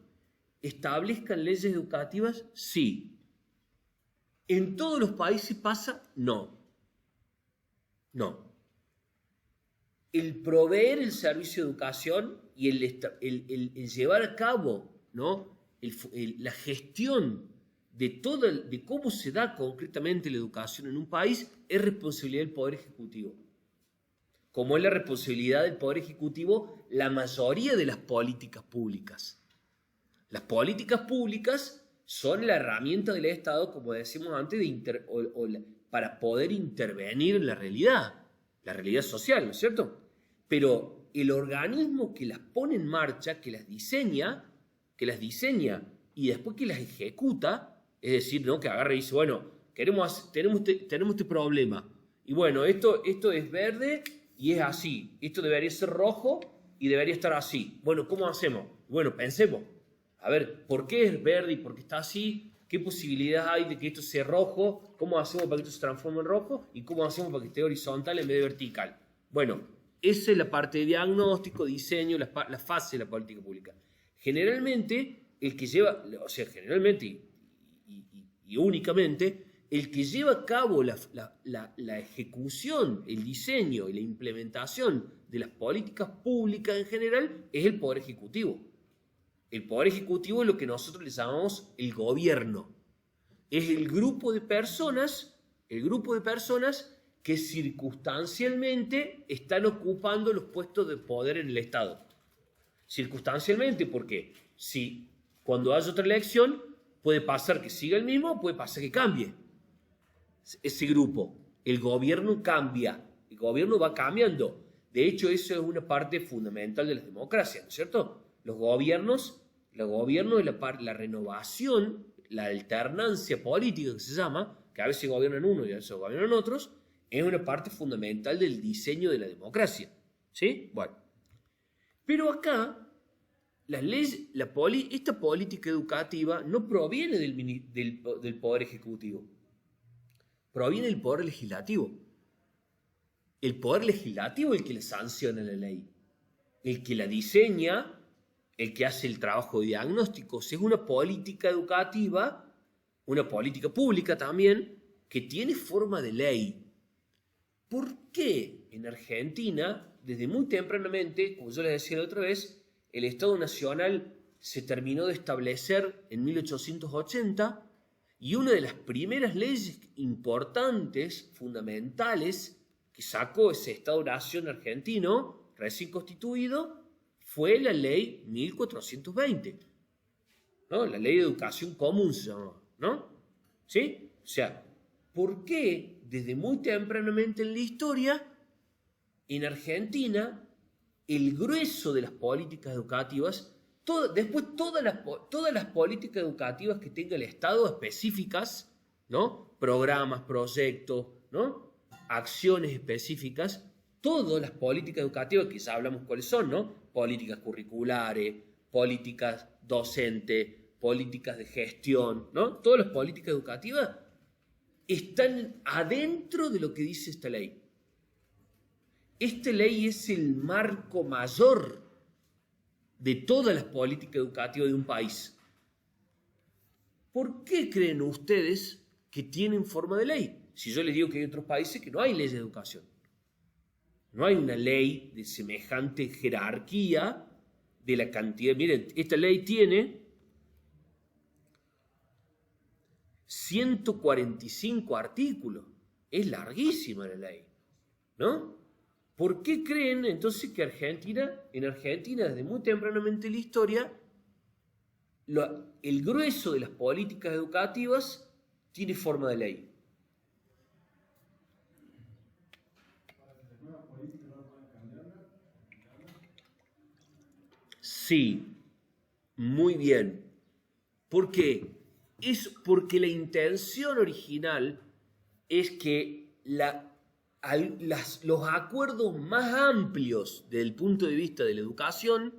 establezcan leyes educativas, sí. ¿En todos los países pasa? No. No. El proveer el servicio de educación y el llevar a cabo, ¿no? La gestión de cómo se da concretamente la educación en un país es responsabilidad del Poder Ejecutivo. Como es la responsabilidad del Poder Ejecutivo la mayoría de las políticas públicas. Las políticas públicas son la herramienta del Estado, como decimos antes, para poder intervenir en la realidad social, ¿no es cierto? Pero el organismo que las pone en marcha, que las diseña y después que las ejecuta, es decir, ¿no? Que agarra y dice, bueno, tenemos este problema, y bueno, esto es verde y es así, esto debería ser rojo y debería estar así. Bueno, ¿cómo hacemos? Bueno, pensemos. A ver, ¿por qué es verde y por qué está así? ¿Qué posibilidad hay de que esto sea rojo? ¿Cómo hacemos para que esto se transforme en rojo? ¿Y cómo hacemos para que esté horizontal en vez de vertical? Bueno, esa es la parte de diagnóstico, diseño, la fase de la política pública. Generalmente, y únicamente, el que lleva a cabo la ejecución, el diseño y la implementación de las políticas públicas en general es el Poder Ejecutivo. El Poder Ejecutivo es lo que nosotros le llamamos el gobierno. Es el grupo de personas que circunstancialmente están ocupando los puestos de poder en el Estado. Circunstancialmente, porque si cuando haya otra elección, puede pasar que siga el mismo, puede pasar que cambie ese grupo. El gobierno cambia, el gobierno va cambiando. De hecho, eso es una parte fundamental de las democracias, ¿no es cierto? Los gobiernos es la renovación, la alternancia política que se llama, que a veces gobiernan uno y a veces gobiernan otros, es una parte fundamental del diseño de la democracia. ¿Sí? Bueno. Pero acá, esta política educativa no proviene del Poder Ejecutivo, proviene del Poder Legislativo. El Poder Legislativo es el que le sanciona la ley, el que la diseña, el que hace el trabajo de diagnóstico. Es una política educativa, una política pública también, que tiene forma de ley. ¿Por qué en Argentina, desde muy tempranamente, como yo les decía la otra vez, el Estado Nacional se terminó de establecer en 1880 y una de las primeras leyes importantes, fundamentales, que sacó ese Estado-Nación argentino, recién constituido, fue la ley 1420, ¿no? La ley de educación común se llamaba, ¿no? ¿Sí? O sea, ¿por qué desde muy tempranamente en la historia, en Argentina, el grueso de las políticas educativas, después todas las políticas educativas que tenga el Estado específicas, ¿no? Programas, proyectos, ¿no? Acciones específicas, todas las políticas educativas, que ya hablamos cuáles son, ¿no? Políticas curriculares, políticas docentes, políticas de gestión, ¿no? Todas las políticas educativas están adentro de lo que dice esta ley. Esta ley es el marco mayor de todas las políticas educativas de un país. ¿Por qué creen ustedes que tienen forma de ley? Si yo les digo que hay otros países que no hay leyes de educación. No hay una ley de semejante jerarquía de la cantidad. Miren, esta ley tiene 145 artículos. Es larguísima la ley, ¿no? ¿Por qué creen entonces que en Argentina, desde muy tempranamente en la historia, el grueso de las políticas educativas tiene forma de ley? Sí, muy bien. ¿Por qué? Es porque la intención original es que los acuerdos más amplios desde el punto de vista de la educación,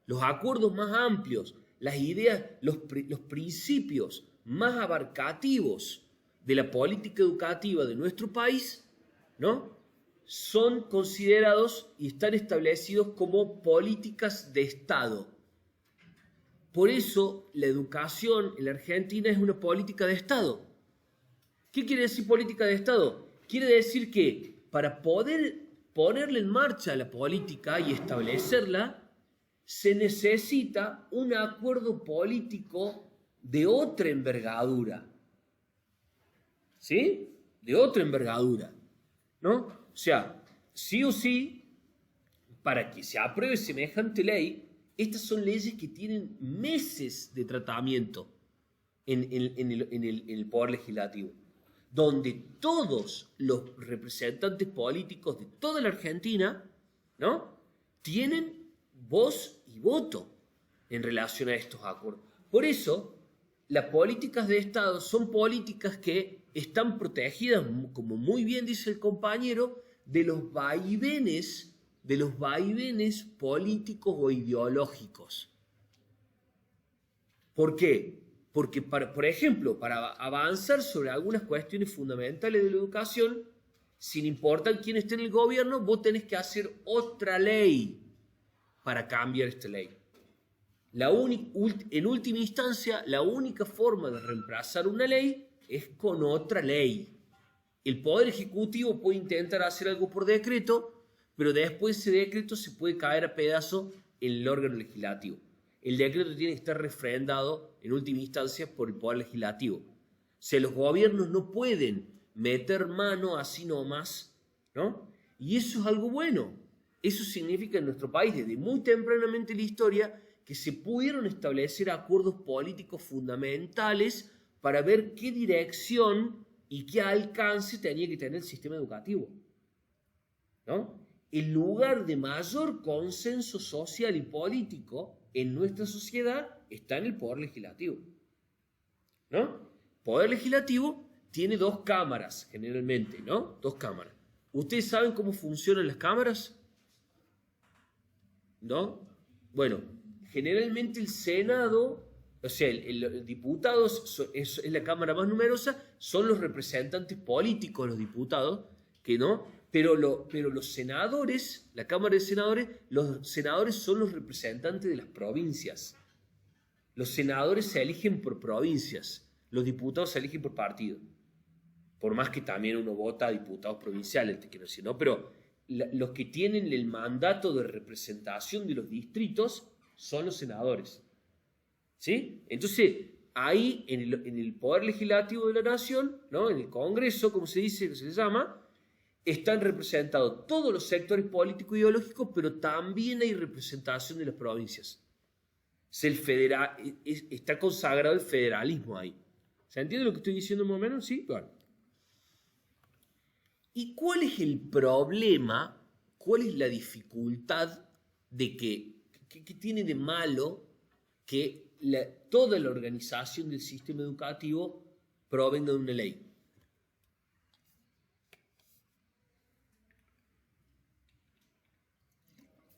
los acuerdos más amplios, las ideas, los principios más abarcativos de la política educativa de nuestro país, ¿no? Son considerados y están establecidos como políticas de Estado. Por eso la educación en la Argentina es una política de Estado. ¿Qué quiere decir política de Estado? Quiere decir que para poder ponerle en marcha la política y establecerla, se necesita un acuerdo político de otra envergadura. ¿Sí? De otra envergadura, ¿no? O sea, sí o sí, para que se apruebe semejante ley, estas son leyes que tienen meses de tratamiento en el Poder Legislativo, donde todos los representantes políticos de toda la Argentina, ¿no?, tienen voz y voto en relación a estos acuerdos. Por eso, las políticas de Estado son políticas que están protegidas, como muy bien dice el compañero, de los vaivenes políticos o ideológicos. ¿Por qué? Porque, por ejemplo, para avanzar sobre algunas cuestiones fundamentales de la educación, sin importar quién esté en el gobierno, vos tenés que hacer otra ley para cambiar esta ley. En última instancia, la única forma de reemplazar una ley es con otra ley. El Poder Ejecutivo puede intentar hacer algo por decreto, pero después ese decreto se puede caer a pedazos en el órgano legislativo. El decreto tiene que estar refrendado en última instancia por el Poder Legislativo. O sea, los gobiernos no pueden meter mano así nomás, ¿no? Y eso es algo bueno. Eso significa en nuestro país, desde muy tempranamente en la historia, que se pudieron establecer acuerdos políticos fundamentales para ver qué dirección y qué alcance tenía que tener el sistema educativo, ¿no? El lugar de mayor consenso social y político en nuestra sociedad está en el poder legislativo, ¿no? El poder legislativo tiene dos cámaras, generalmente, ¿no? Dos cámaras. ¿Ustedes saben cómo funcionan las cámaras? ¿No? Bueno, generalmente el Senado, o sea, los diputados es la cámara más numerosa, son los representantes políticos, los diputados, que no, pero los senadores, la Cámara de Senadores, los senadores son los representantes de las provincias. Los senadores se eligen por provincias, los diputados se eligen por partido. Por más que también uno vota a diputados provinciales, te quiero decir, ¿no? Pero los que tienen el mandato de representación de los distritos son los senadores, ¿sí? Entonces, ahí en el Poder Legislativo de la Nación, ¿no? En el Congreso, como se dice, que se llama, están representados todos los sectores políticos e ideológicos, pero también hay representación de las provincias. Está consagrado el federalismo ahí. ¿Se entiende lo que estoy diciendo más o menos? ¿Sí? Bueno. ¿Y cuál es el problema? ¿Cuál es la dificultad de que tiene de malo que toda la organización del sistema educativo provenga de una ley?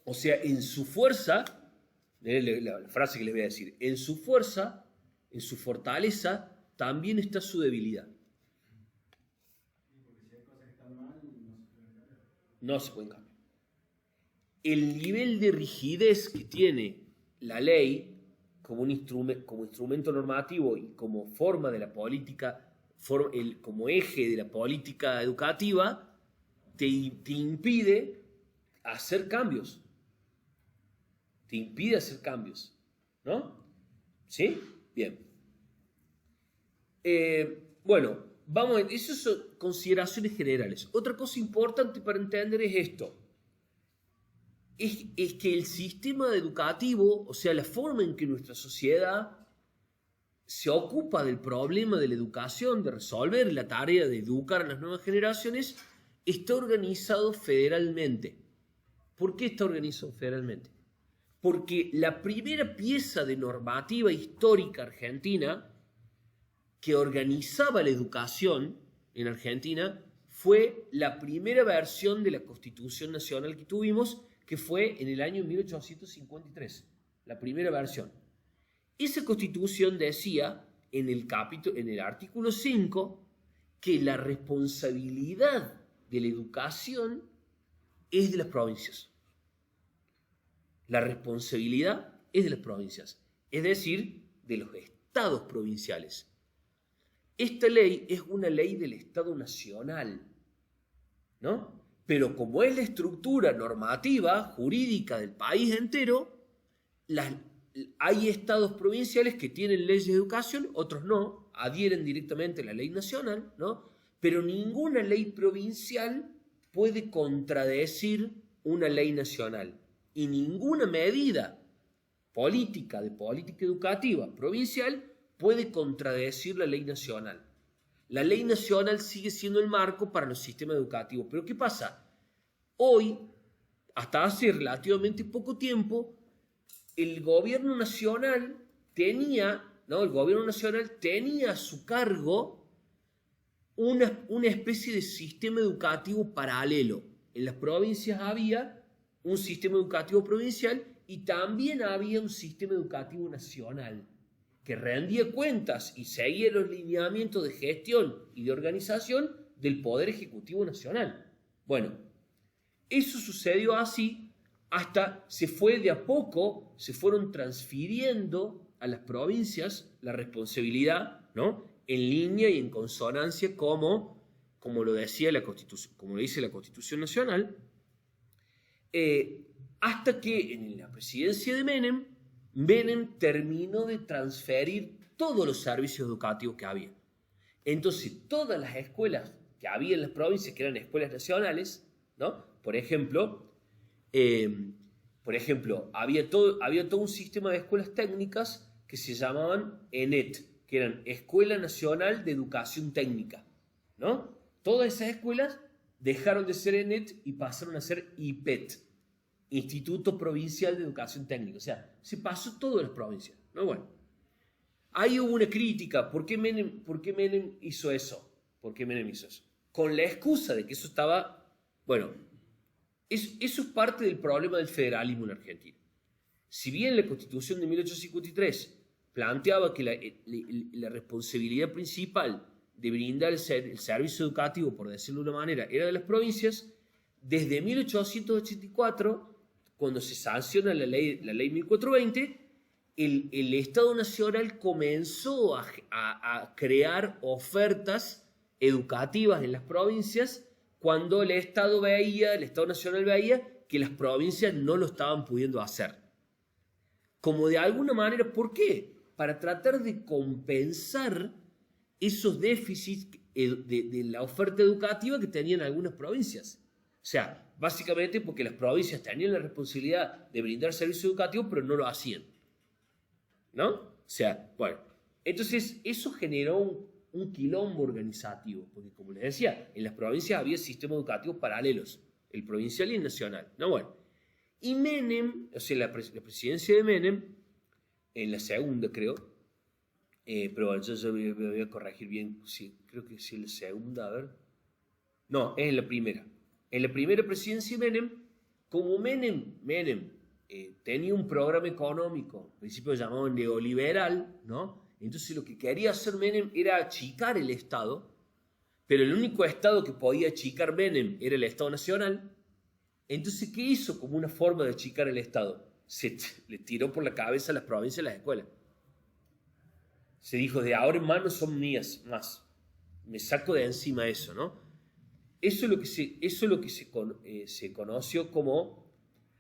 O sea, en su fuerza, la frase que les voy a decir, en su fuerza, en su fortaleza, también está su debilidad. No se pueden cambiar. El nivel de rigidez que tiene la ley como instrumento normativo y como forma de la política, como eje de la política educativa, te impide hacer cambios. Te impide hacer cambios, ¿no? ¿Sí? Bien. Bueno, vamos a ver, esas son consideraciones generales. Otra cosa importante para entender es esto. Es que el sistema educativo, o sea, la forma en que nuestra sociedad se ocupa del problema de la educación, de resolver la tarea de educar a las nuevas generaciones, está organizado federalmente. ¿Por qué está organizado federalmente? Porque la primera pieza de normativa histórica argentina que organizaba la educación en Argentina fue la primera versión de la Constitución Nacional que tuvimos, que fue en el año 1853, la primera versión. Esa Constitución decía en el artículo 5 que la responsabilidad de la educación es de las provincias. La responsabilidad es de las provincias, es decir, de los estados provinciales. Esta ley es una ley del Estado Nacional, ¿no? Pero como es la estructura normativa, jurídica del país entero, hay estados provinciales que tienen leyes de educación, otros no, adhieren directamente a la ley nacional, ¿no? Pero ninguna ley provincial puede contradecir una ley nacional. Y ninguna medida política educativa provincial puede contradecir la ley nacional. La ley nacional sigue siendo el marco para los sistemas educativos. Pero ¿qué pasa? Hoy, hasta hace relativamente poco tiempo, el gobierno nacional tenía a su cargo una especie de sistema educativo paralelo. En las provincias había un sistema educativo provincial y también había un sistema educativo nacional que rendía cuentas y seguía los lineamientos de gestión y de organización del Poder Ejecutivo Nacional. Bueno, eso sucedió así hasta de a poco se fueron transfiriendo a las provincias la responsabilidad, ¿no? En línea y en consonancia como lo decía la Constitución, como lo dice la Constitución Nacional, hasta que en la presidencia de Menem terminó de transferir todos los servicios educativos que había. Entonces, todas las escuelas que había en las provincias, que eran escuelas nacionales, ¿no? Por ejemplo, había todo un sistema de escuelas técnicas que se llamaban ENET, que eran Escuela Nacional de Educación Técnica, ¿no? Todas esas escuelas dejaron de ser ENET y pasaron a ser IPET, Instituto Provincial de Educación Técnica. O sea, se pasó todo en las provincias, ¿no? Bueno, ahí hubo una crítica. ¿Por qué Menem hizo eso? ¿Por qué Menem hizo eso? Con la excusa de que eso estaba... Bueno, eso es parte del problema del federalismo en Argentina. Si bien la Constitución de 1853 planteaba que la responsabilidad principal de brindar el servicio educativo, por decirlo de una manera, era de las provincias, desde 1884, cuando se sanciona la ley 1420, el Estado Nacional comenzó a crear ofertas educativas en las provincias cuando el Estado Nacional veía que las provincias no lo estaban pudiendo hacer. Como de alguna manera, ¿por qué? Para tratar de compensar esos déficits de la oferta educativa que tenían algunas provincias. O sea, básicamente porque las provincias tenían la responsabilidad de brindar servicio educativo, pero no lo hacían, ¿no? O sea, bueno, entonces eso generó un quilombo organizativo, porque como les decía, en las provincias había sistemas educativos paralelos, el provincial y el nacional, ¿no? Bueno, y Menem, o sea, la presidencia de Menem, en la segunda creo, pero bueno, yo voy a corregir bien, sí, creo que sí, la segunda, a ver, no, es en la primera. En la primera presidencia de Menem, como Menem tenía un programa económico, al principio llamado neoliberal, ¿no? Entonces lo que quería hacer Menem era achicar el Estado, pero el único Estado que podía achicar Menem era el Estado Nacional. Entonces, ¿qué hizo como una forma de achicar el Estado? Le tiró por la cabeza a las provincias y las escuelas. Se dijo, de ahora en más no son mías más. Me saco de encima eso, ¿no? Eso es lo que se conoció como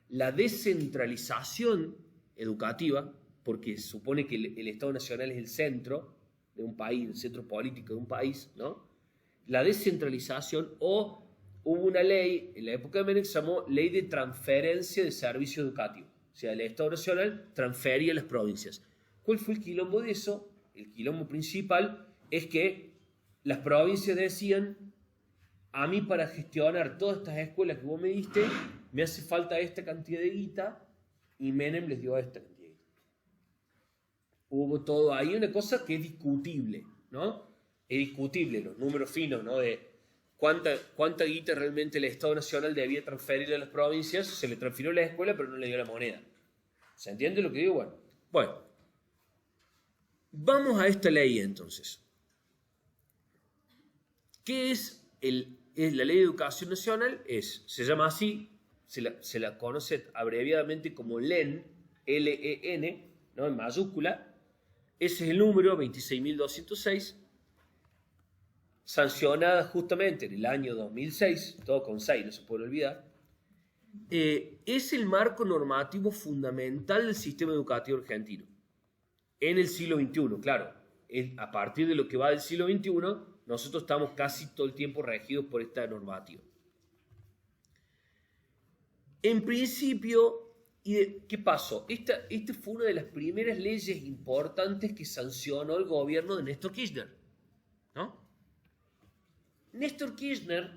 la descentralización educativa, porque se supone que el Estado Nacional es el centro de un país, el centro político de un país, ¿no? La descentralización, o hubo una ley en la época de Menem que se llamó Ley de Transferencia de Servicio Educativo. O sea, el Estado Nacional transfería a las provincias. ¿Cuál fue el quilombo de eso? El quilombo principal es que las provincias decían, a mí para gestionar todas estas escuelas que vos me diste, me hace falta esta cantidad de guita, y Menem les dio esta cantidad de guita. Hubo todo ahí, una cosa que es discutible, ¿no? Es discutible, los números finos, ¿no? De cuánta guita realmente el Estado Nacional debía transferir a las provincias. Se le transfirió a la escuela, pero no le dio la moneda. ¿Se entiende lo que digo? Bueno, vamos a esta ley entonces. ¿Qué es la Ley de Educación Nacional? Se llama así, se la conoce abreviadamente como LEN, L-E-N, ¿no? En mayúscula. Ese es el número 26.206, sancionada justamente en el año 2006, todo con 6, no se puede olvidar. Es el marco normativo fundamental del sistema educativo argentino en el siglo XXI. Claro, a partir de lo que va del siglo XXI, nosotros estamos casi todo el tiempo regidos por esta normativa. En principio, ¿qué pasó? Esta fue una de las primeras leyes importantes que sancionó el gobierno de Néstor Kirchner, ¿no? Néstor Kirchner,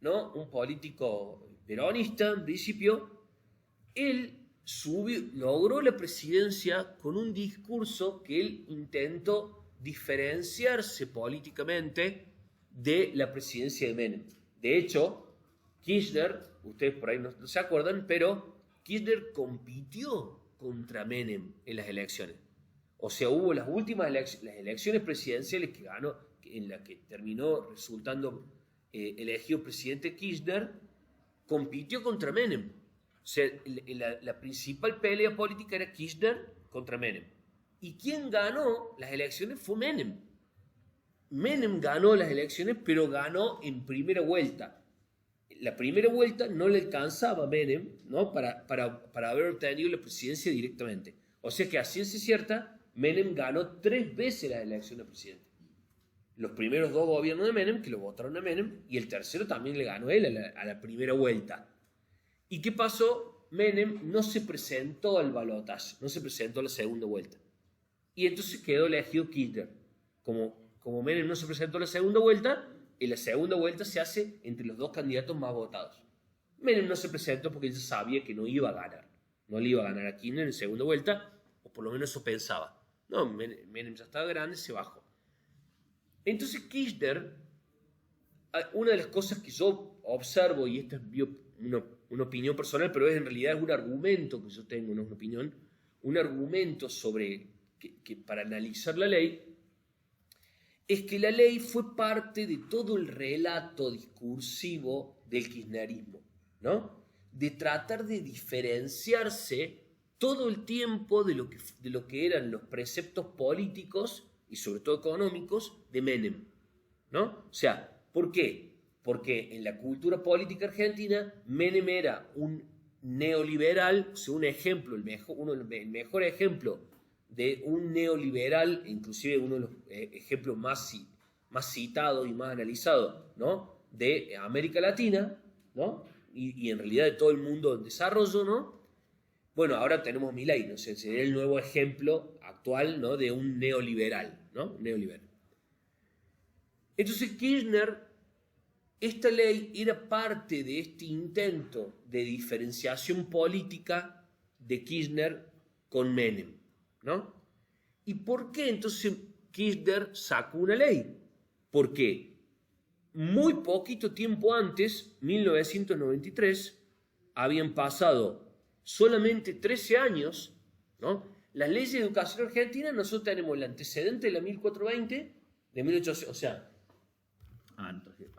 ¿no? Un político peronista, en principio, él logró la presidencia con un discurso que él intentó diferenciarse políticamente de la presidencia de Menem. De hecho, Kirchner, ustedes por ahí no se acuerdan, pero Kirchner compitió contra Menem en las elecciones. O sea, hubo las últimas las elecciones presidenciales que ganó, en la que terminó resultando elegido presidente Kirchner, compitió contra Menem. O sea, la principal pelea política era Kirchner contra Menem. ¿Y quién ganó las elecciones? Fue Menem. Menem ganó las elecciones, pero ganó en primera vuelta. La primera vuelta no le alcanzaba a Menem, ¿no? para haber obtenido la presidencia directamente. O sea que a ciencia cierta, Menem ganó 3 veces las elecciones de presidente. los primeros dos gobiernos de Menem, que lo votaron a Menem, y el tercero también le ganó él a la primera vuelta. ¿Y qué pasó? Menem no se presentó al balotaje, no se presentó a la segunda vuelta. Y entonces quedó elegido Kirchner. Como Menem no se presentó a la segunda vuelta, en la segunda vuelta se hace entre los dos candidatos más votados. Menem no se presentó porque él sabía que no iba a ganar. No le iba a ganar a Kirchner en segunda vuelta, o por lo menos eso pensaba. No, Menem ya estaba grande, se bajó. Entonces Kirchner, una de las cosas que yo observo, y esta es una opinión personal, pero en realidad es un argumento que yo tengo, no es una opinión, un argumento sobre que para analizar la ley, es que la ley fue parte de todo el relato discursivo del kirchnerismo, ¿no? De tratar de diferenciarse todo el tiempo de lo que eran los preceptos políticos y sobre todo económicos de Menem, ¿no? O sea, ¿por qué? Porque en la cultura política argentina Menem era un neoliberal, o sea, un ejemplo, el mejor ejemplo de un neoliberal, inclusive uno de los ejemplos más citados y más analizados, ¿no? De América Latina, ¿no? Y en realidad de todo el mundo en desarrollo, ¿no? Bueno, ahora tenemos Milei, ¿no? Sería el nuevo ejemplo actual, ¿no? De un neoliberal, ¿no? Neoliberal. Entonces Kirchner, esta ley era parte de este intento de diferenciación política de Kirchner con Menem, ¿no? ¿Y por qué entonces Kirchner sacó una ley? Porque muy poquito tiempo antes, 1993, habían pasado solamente 13 años, ¿no? Las leyes de educación argentina, nosotros tenemos el antecedente de la 1420, de 1800, o sea,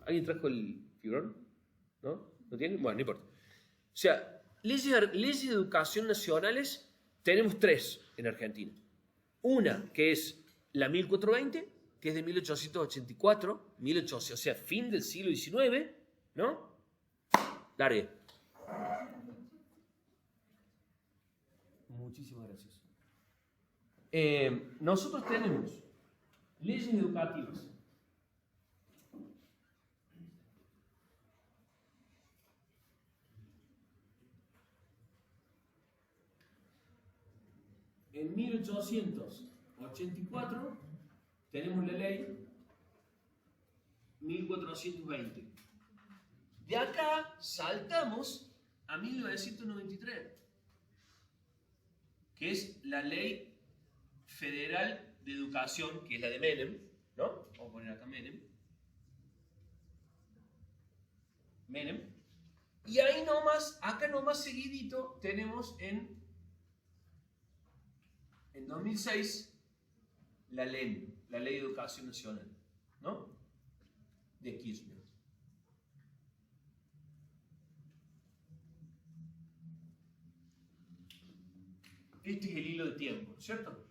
¿alguien trajo el fibrón? ¿No? ¿No tiene? Bueno, no importa. O sea, leyes de educación nacionales tenemos 3 en Argentina. Una que es la 1420, que es de 1884, 1800, o sea, fin del siglo XIX, ¿no? Largue. Muchísimas gracias. Nosotros tenemos leyes educativas. En 1884 tenemos la ley 1420. De acá saltamos a 1993, que es la ley federal de educación, que es la de Menem, ¿no? Vamos a poner acá Menem. Y ahí nomás, acá nomás seguidito, tenemos en 2006 la LEN, la Ley de Educación Nacional, ¿no? De Kirchner. Este es el hilo de tiempo, ¿cierto?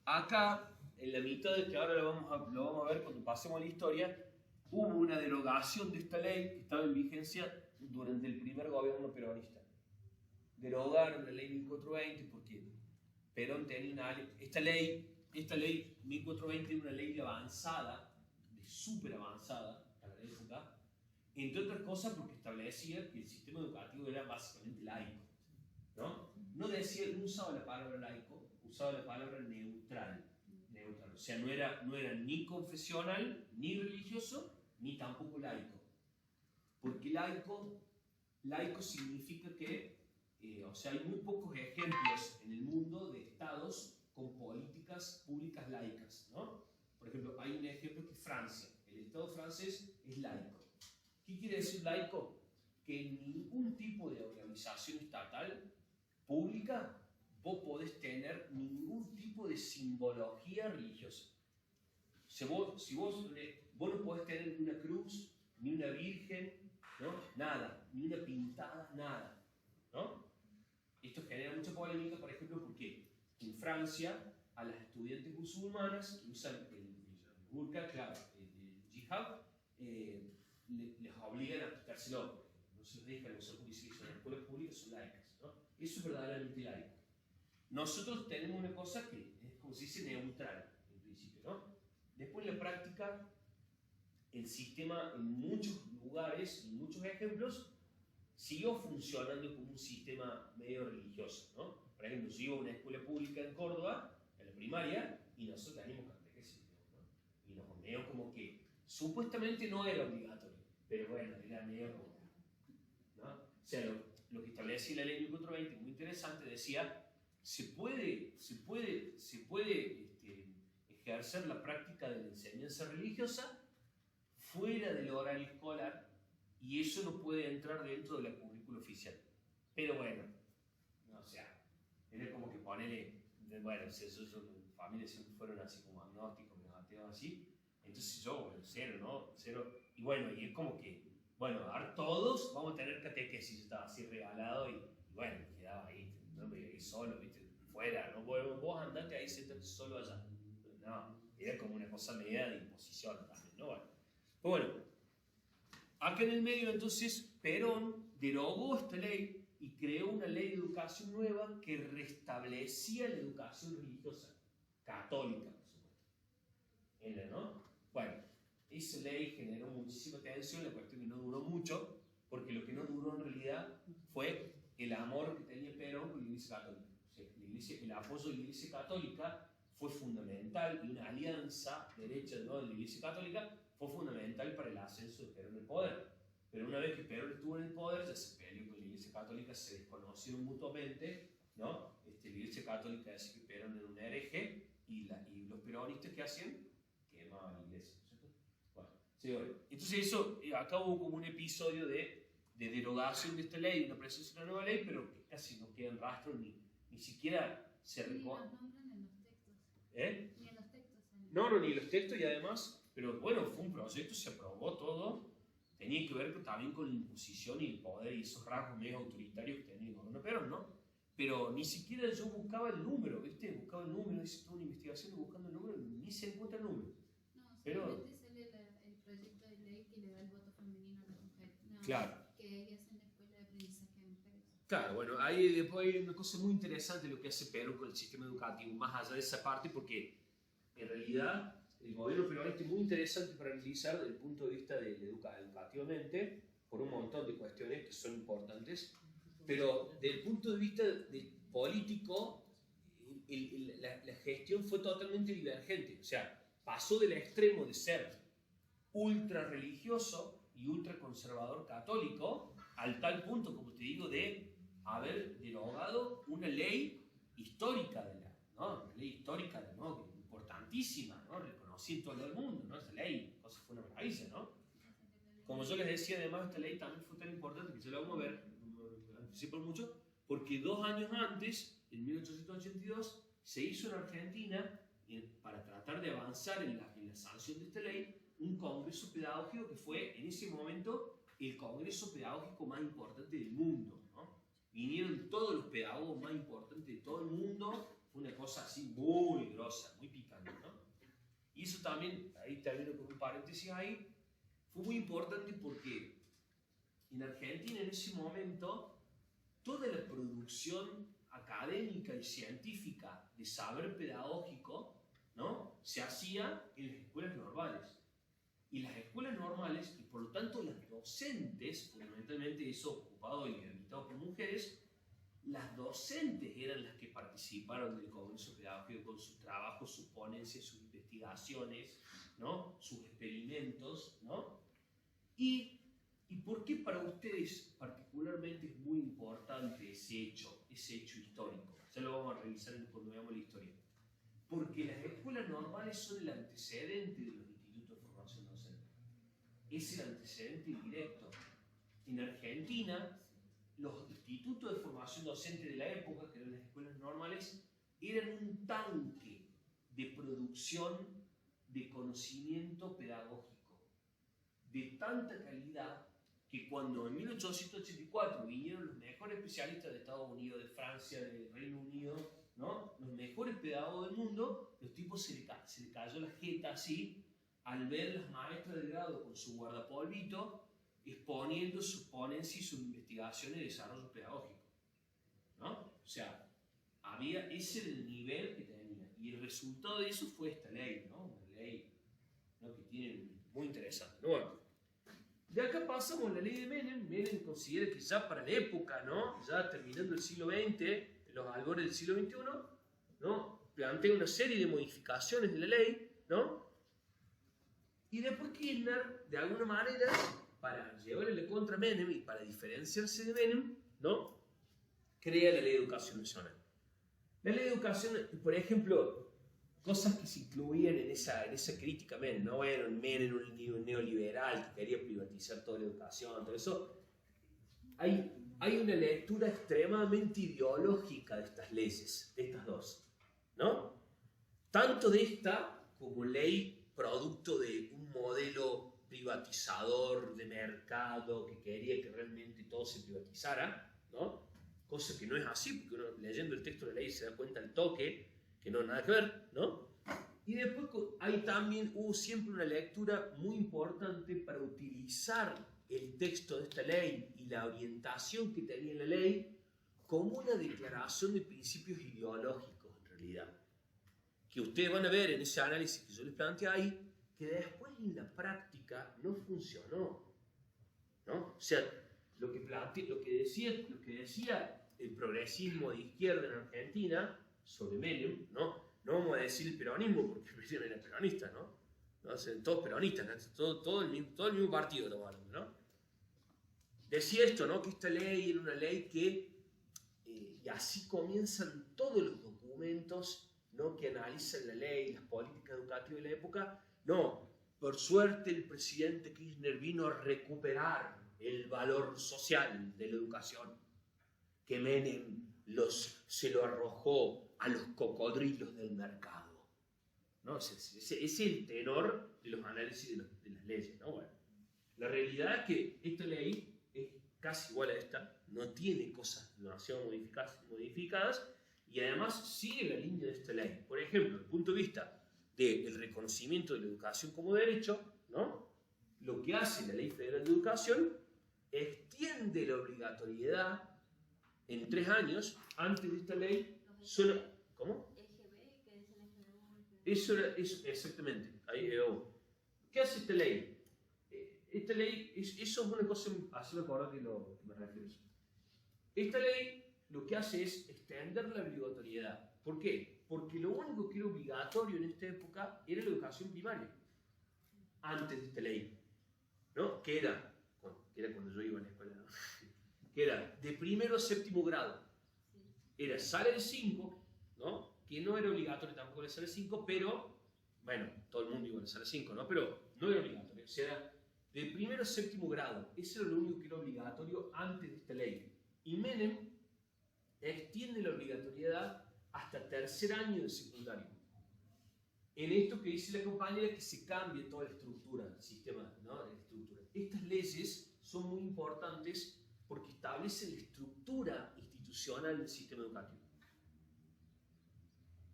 Acá, en la mitad de que ahora lo vamos a ver cuando pasemos a la historia, hubo una derogación de esta ley que estaba en vigencia durante el primer gobierno peronista. Derogaron la ley 1420 porque Perón tenía esta ley 1420 era una ley avanzada, súper avanzada para la época, entre otras cosas porque establecía que el sistema educativo era básicamente laico, ¿no? No usaba la palabra laico, usaba la palabra neutral. O sea, no era ni confesional, ni religioso, ni tampoco laico. Porque laico significa que, o sea, hay muy pocos ejemplos en el mundo de estados con políticas públicas laicas, ¿no? Por ejemplo, hay un ejemplo que es Francia. El Estado francés es laico. ¿Qué quiere decir laico? Que en ningún tipo de organización estatal pública vos podés tener ningún tipo de simbología religiosa. O sea, vos no podés tener ni una cruz, ni una virgen, ¿no? Nada, ni una pintada, nada, ¿no? Esto genera mucha polémica, por ejemplo, porque en Francia a las estudiantes musulmanas que usan el burka, claro, el jihad, les obligan a quitárselo, no se les deja usar porque si son escuelas públicas son laicas, ¿no? Eso es verdaderamente laico. Nosotros tenemos una cosa que es, como se dice, neutral, en principio, ¿no? Después en la práctica, el sistema en muchos lugares, en muchos ejemplos, siguió funcionando como un sistema medio religioso, ¿no? Por ejemplo, yo iba a una escuela pública en Córdoba, en la primaria, y nosotros teníamos catequesis, ¿no? Y nos medio como que supuestamente no era obligatorio, pero bueno, era medio como, ¿no? O sea, lo que establecía la ley 1420, muy interesante, decía, se puede ejercer la práctica de la enseñanza religiosa fuera del horario escolar, y eso no puede entrar dentro de la currícula oficial. Pero bueno, no, o sea, era como que ponerle, bueno, si esos son familias siempre fueron así como agnósticos, ateos, así, entonces yo, bueno, cero, ¿no? Cero. Y bueno, y es como que, bueno, ahora todos vamos a tener catequesis, estaba así regalado, y bueno, me quedaba ahí, no me quedé solo, ¿viste? Fuera, ¿no? Vos andate ahí, sentate solo allá. No, era como una cosa media de imposición también, ¿no? Bueno, pues bueno, acá en el medio entonces Perón derogó esta ley y creó una ley de educación nueva que restablecía la educación religiosa, católica, por supuesto. ¿No? Bueno, esa ley generó muchísima tensión, la cuestión que no duró mucho, porque lo que no duró en realidad fue el amor que tenía Perón con la Iglesia Católica. O sea, el apoyo de la Iglesia Católica fue fundamental, y una alianza derecha de la Iglesia Católica fue fundamental para el ascenso de Perón al poder. Pero una vez que Perón estuvo en el poder, ya se peleó con la Iglesia Católica, se desconocieron mutuamente, ¿no? La Iglesia Católica decía que Perón era un hereje, y los peronistas, ¿qué hacían? Quemaban la iglesia, ¿cierto? Bueno, sí, bueno. Entonces eso, acá hubo como un episodio de derogación de esta ley, de una presencia de una nueva ley, pero que casi no queda en rastro, ni siquiera se reconoce. Ni los nombran en los textos. ¿Eh? Ni en los textos. No, ni los textos, y además, pero bueno, fue un proyecto, se aprobó todo, tenía que ver también con la imposición y el poder y esos rasgos medio autoritarios que tenía el gobierno Perón, ¿no? Pero ni siquiera yo buscaba el número, ¿viste? Buscaba el número, hice toda una investigación buscando el número, ni se encuentra el número. No, Pero, solamente sale el proyecto de ley que le da el voto femenino a las mujeres. No, claro. Que ellas en la escuela de aprendizaje de mujeres. Claro, bueno, ahí después hay una cosa muy interesante lo que hace Perón con el sistema educativo, más allá de esa parte, porque en realidad el gobierno peronista es muy interesante para analizar desde el punto de vista educativamente, por un montón de cuestiones que son importantes, pero desde el punto de vista político, la gestión fue totalmente divergente. O sea, pasó del extremo de ser ultra religioso y ultra conservador católico, al tal punto, como te digo, de haber derogado una ley histórica ¿no? Una ley histórica, ¿no? Importantísima, ¿no? Reconocida en todo el mundo, ¿no? Esa ley, cosa fue una maravilla, ¿no? Como yo les decía, además, esta ley también fue tan importante que se la vamos a ver, no anticipo mucho, porque 2 años antes, en 1882, se hizo en Argentina, para tratar de avanzar en la sanción de esta ley, un congreso pedagógico que fue en ese momento el congreso pedagógico más importante del mundo, ¿no? Vinieron todos los pedagogos más importantes de todo el mundo, fue una cosa así muy grosa, muy picante, ¿no? Y eso también, ahí termino con un paréntesis ahí, fue muy importante porque en Argentina en ese momento toda la producción académica y científica de saber pedagógico, ¿no? Se hacía en las escuelas normales. Y las escuelas normales, y por lo tanto las docentes, fundamentalmente eso ocupado y habitado por mujeres, las docentes eran las que participaron del congreso pedagógico con sus trabajos, sus ponencias, sus investigaciones, ¿no? Sus experimentos, ¿no? ¿Y por qué para ustedes particularmente es muy importante ese hecho histórico? Ya lo vamos a revisar cuando veamos la historia. Porque las escuelas normales son el antecedente de los institutos de formación docente. Es el antecedente directo. En Argentina, los institutos de formación docente de la época, que eran las escuelas normales, eran un tanque de producción de conocimiento pedagógico de tanta calidad que cuando en 1884 vinieron los mejores especialistas de Estados Unidos, de Francia, del Reino Unido, ¿no? Los mejores pedagogos del mundo, los tipos se le cayó la jeta así al ver las maestras de grado con su guardapolvito exponiendo sus ponencias y sus investigaciones de desarrollo pedagógico, ¿no? O sea, ese era el nivel que tenía, y el resultado de eso fue esta ley, ¿no? Una ley ¿no? Que tienen muy interesante, ¿no? Bueno, de acá pasamos a la ley de Menem. Menem considera que ya para la época, ¿no? Ya terminando el siglo XX, los albores del siglo XXI, ¿no? Plantea una serie de modificaciones de la ley, ¿no? Y después Kirchner, de alguna manera, para llevarle contra Menem y para diferenciarse de Menem, ¿no? Crea la Ley de Educación Nacional. La Ley de Educación, por ejemplo, cosas que se incluían en esa crítica a Menem, ¿no? Bueno, Menem era un neoliberal que quería privatizar toda la educación, todo eso. Hay una lectura extremadamente ideológica de estas leyes, de estas dos, ¿no? Tanto de esta como ley producto de un modelo privatizador de mercado que quería que realmente todo se privatizara, ¿no? Cosa que no es así, porque uno leyendo el texto de la ley se da cuenta al toque que no nada que ver, ¿no? Y después hubo siempre una lectura muy importante para utilizar el texto de esta ley y la orientación que tenía la ley como una declaración de principios ideológicos, en realidad. Que ustedes van a ver en ese análisis que yo les planteé ahí, que después en la práctica no funcionó, ¿no? O sea, lo que decía el progresismo de izquierda en Argentina sobre Menem, ¿no? No vamos a decir el peronismo, porque Menem era peronista, ¿no? O sea, todos peronistas, ¿no? todo el mismo partido estamos hablando, ¿no? Decía esto, ¿no? Que esta ley era una ley que, y así comienzan todos los documentos, ¿no? Que analizan la ley, las políticas educativas de la época. No, por suerte el presidente Kirchner vino a recuperar el valor social de la educación, que Menem se lo arrojó a los cocodrilos del mercado, ¿no? Ese es el tenor de los análisis de las leyes, ¿no? Bueno, la realidad es que esta ley es casi igual a esta, no tiene cosas demasiado modificadas y además sigue la línea de esta ley. Por ejemplo, desde el punto de vista del reconocimiento de la educación como derecho, ¿no? Lo que hace la Ley Federal de Educación extiende la obligatoriedad en 3 años. Antes de esta ley, solo... ¿Cómo? Eso exactamente. Ahí, ¿qué hace esta ley? Esta ley, eso es una cosa, así me acuerdo que me refiero. Esta ley lo que hace es extender la obligatoriedad. ¿Por qué? Porque lo único que era obligatorio en esta época era la educación primaria, antes de esta ley, ¿no? Que era cuando yo iba a la escuela, ¿no? Que era de primero a séptimo grado. Era sale de 5, ¿no? Que no era obligatorio tampoco el sale 5, pero, bueno, todo el mundo iba a sale 5, ¿no? Pero no era obligatorio, o sea, de primero a séptimo grado. Eso era lo único que era obligatorio antes de esta ley. Y Menem extiende la obligatoriedad hasta tercer año de secundario. En esto que dice la compañera, que se cambie toda la estructura del sistema, ¿no? La estructura. Estas leyes son muy importantes porque establecen la estructura institucional del sistema educativo.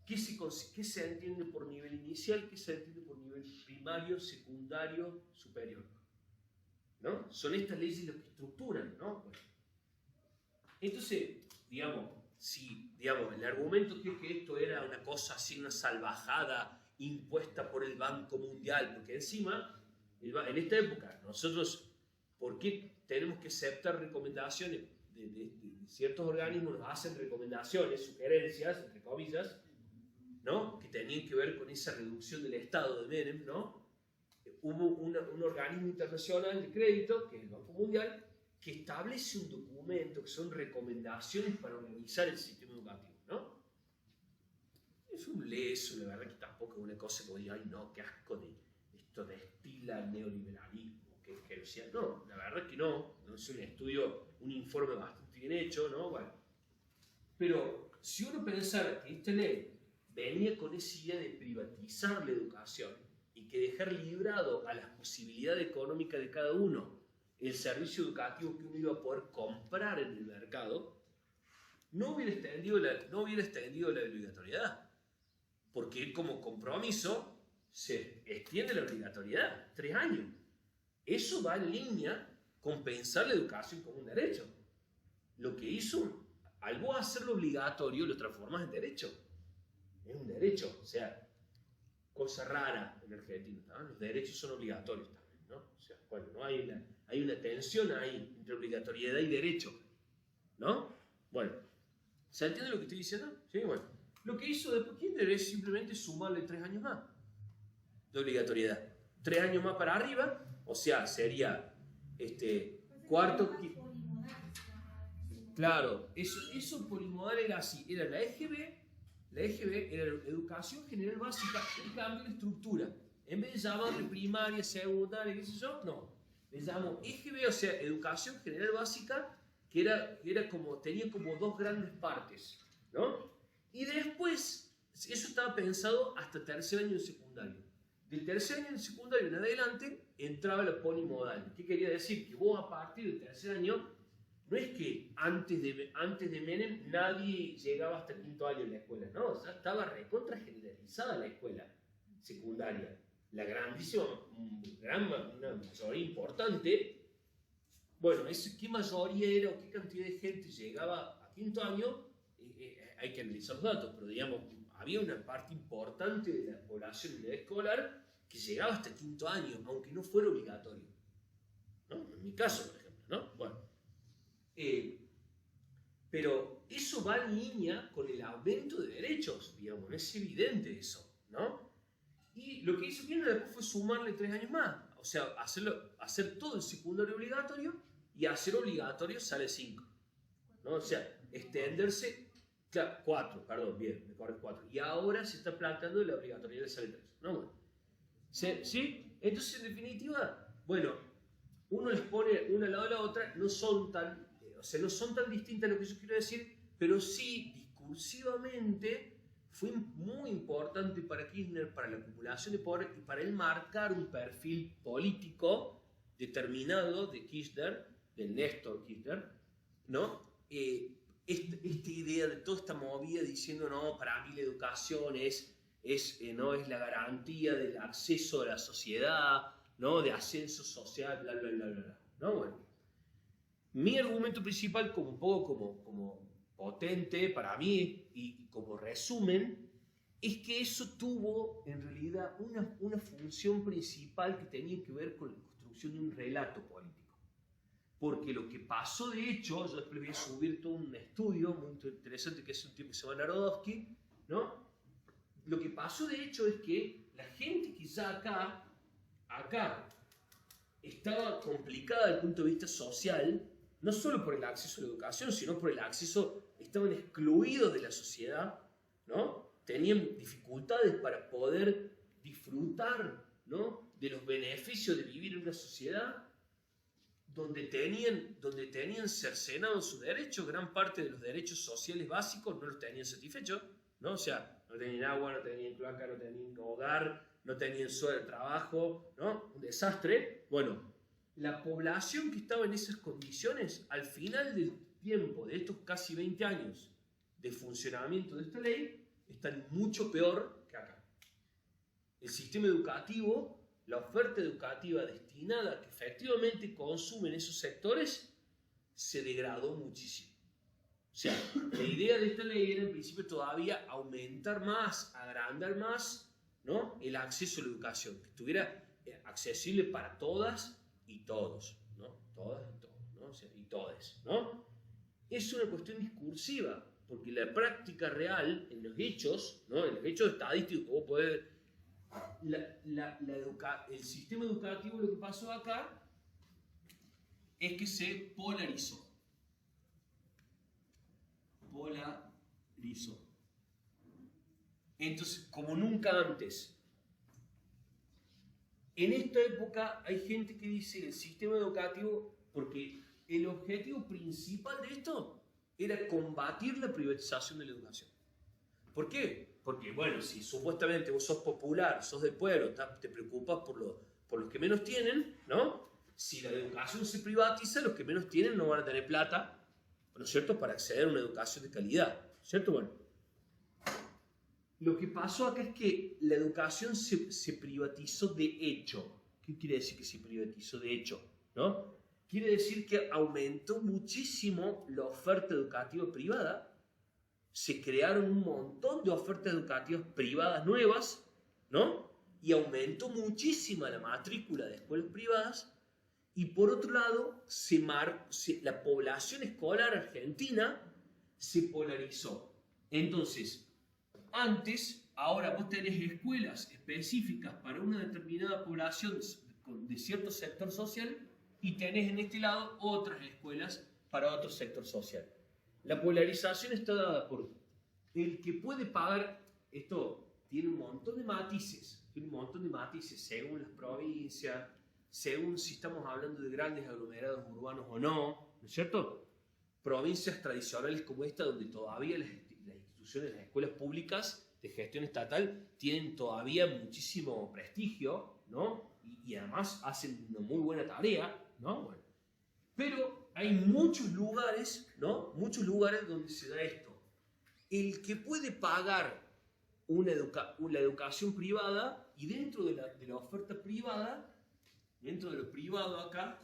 ¿Qué se entiende por nivel inicial? ¿Qué se entiende por nivel primario, secundario, superior? ¿No? Son estas leyes las que estructuran, ¿no? Bueno. Entonces, el argumento que es que esto era una cosa así, una salvajada impuesta por el Banco Mundial, porque encima, en esta época, nosotros, ¿por qué tenemos que aceptar recomendaciones de ciertos organismos? Nos hacen recomendaciones, sugerencias, entre comillas, ¿no? Que tenían que ver con esa reducción del Estado de Menem, ¿no? Hubo un organismo internacional de crédito, que es el Banco Mundial, que establece un documento que son recomendaciones para organizar el sistema educativo, ¿no? Es un leso, la verdad que tampoco es una cosa que diga, ay no, qué asco de esto destila el neoliberalismo, que decía, no, la verdad que no es un estudio, un informe bastante bien hecho, ¿no? Bueno, pero si uno pensara que esta ley venía con esa idea de privatizar la educación y que dejar librado a las posibilidades económicas de cada uno el servicio educativo que uno iba a poder comprar en el mercado, no hubiera extendido la obligatoriedad, porque como compromiso se extiende la obligatoriedad, 3 años. Eso va en línea con pensar la educación como un derecho. Lo que hizo, al vos hacerlo obligatorio, lo transformas en derecho. Es un derecho, o sea, cosa rara en Argentina, ¿no? Los derechos son obligatorios también, ¿no? O sea, bueno, no hay una tensión ahí entre obligatoriedad y derecho, ¿no? Bueno, ¿se entiende lo que estoy diciendo? Sí, bueno. Lo que hizo después Kirchner es simplemente sumarle 3 años más de obligatoriedad. 3 años más para arriba, o sea, sería cuarto... Claro, eso polimodal era así, era la EGB era la Educación General Básica, el cambio de estructura. En vez de llamarle primaria, secundaria, qué sé yo, no. Le llamó EGB, o sea, Educación General Básica, que era como, tenía como 2 grandes partes, ¿no? Y después, eso estaba pensado hasta tercer año de secundario. Del tercer año de secundario en adelante, entraba la polimodal. ¿Qué quería decir? Que vos a partir del tercer año, no es que antes de Menem nadie llegaba hasta el 5º año en la escuela, no, ya estaba recontra generalizada la escuela secundaria. La grandísima, una mayoría importante, bueno, ¿qué mayoría era o qué cantidad de gente llegaba a 5º año? Hay que analizar los datos, pero digamos, había una parte importante de la población en edad escolar que llegaba hasta el 5º año, aunque no fuera obligatorio, ¿no? En mi caso, por ejemplo, ¿no? Bueno. Pero eso va en línea con el aumento de derechos, digamos, es evidente eso, ¿no? Y lo que hizo Kirchner después fue sumarle 3 años más, o sea, hacer todo el secundario obligatorio y hacer obligatorio sale 5, ¿no? O sea, extenderse, 4, perdón, bien, me corre 4, y ahora se está planteando la obligatoriedad sale 3, ¿no? Bueno. ¿Sí? Entonces, en definitiva, bueno, uno les pone una al lado de la otra, no son tan distintas lo que yo quiero decir, pero sí, discursivamente, fue muy importante para Kirchner, para la acumulación de poder y para él marcar un perfil político determinado de Kirchner, de Néstor Kirchner, ¿no? Esta idea de toda esta movida diciendo, no, para mí la educación no es la garantía del acceso a la sociedad, ¿no? De ascenso social, bla, bla, bla, bla, ¿no? Bueno. Mi argumento principal, como potente para mí y como resumen, es que eso tuvo en realidad una función principal que tenía que ver con la construcción de un relato político. Porque lo que pasó de hecho, yo después voy a subir todo un estudio muy interesante que es un tipo que se llama Narodowski, ¿no? Lo que pasó de hecho es que la gente que ya acá estaba complicada desde el punto de vista social, no solo por el acceso a la educación, sino por el acceso, estaban excluidos de la sociedad, ¿no? Tenían dificultades para poder disfrutar, ¿no? De los beneficios de vivir en una sociedad donde tenían cercenado sus derechos, gran parte de los derechos sociales básicos no los tenían satisfechos, ¿no? O sea, no tenían agua, no tenían cloaca, no tenían hogar, no tenían sueldo, trabajo, ¿no? Un desastre. Bueno, la población que estaba en esas condiciones, al final del tiempo, de estos casi 20 años de funcionamiento de esta ley, están mucho peor que acá. El sistema educativo, la oferta educativa destinada a que efectivamente consumen esos sectores, se degradó muchísimo. O sea, la idea de esta ley era en principio todavía aumentar más, agrandar más, ¿no? El acceso a la educación, que estuviera accesible para todas y todos, ¿no? Todas y todos, ¿no? O sea, y todes, ¿no? Es una cuestión discursiva, porque la práctica real, en los hechos, ¿no? En los hechos estadísticos, vos podés el sistema educativo, lo que pasó acá es que se polarizó. Entonces, como nunca antes. En esta época hay gente que dice el sistema educativo, porque el objetivo principal de esto era combatir la privatización de la educación. ¿Por qué? Porque, bueno, si supuestamente vos sos popular, sos del pueblo, te preocupas por los que menos tienen, ¿no? Si la educación se privatiza, los que menos tienen no van a tener plata, ¿no es cierto?, para acceder a una educación de calidad, ¿cierto? Bueno, lo que pasó acá es que la educación se privatizó de hecho. ¿Qué quiere decir que se privatizó de hecho? ¿No? Quiere decir que aumentó muchísimo la oferta educativa privada, se crearon un montón de ofertas educativas privadas nuevas, ¿no? Y aumentó muchísimo la matrícula de escuelas privadas. Y por otro lado, la población escolar argentina se polarizó. Entonces, ahora vos tenés escuelas específicas para una determinada población de cierto sector social y tenés en este lado otras escuelas para otro sector social. La polarización está dada por el que puede pagar, esto tiene un montón de matices, según las provincias, según si estamos hablando de grandes aglomerados urbanos o no, ¿no es cierto? Provincias tradicionales como esta, donde todavía las instituciones, las escuelas públicas de gestión estatal tienen todavía muchísimo prestigio, ¿no? Y además hacen una muy buena tarea, ¿no? Bueno, pero hay muchos lugares, ¿no? Muchos lugares donde se da esto. El que puede pagar una educación privada y dentro de la oferta privada, dentro de lo privado acá,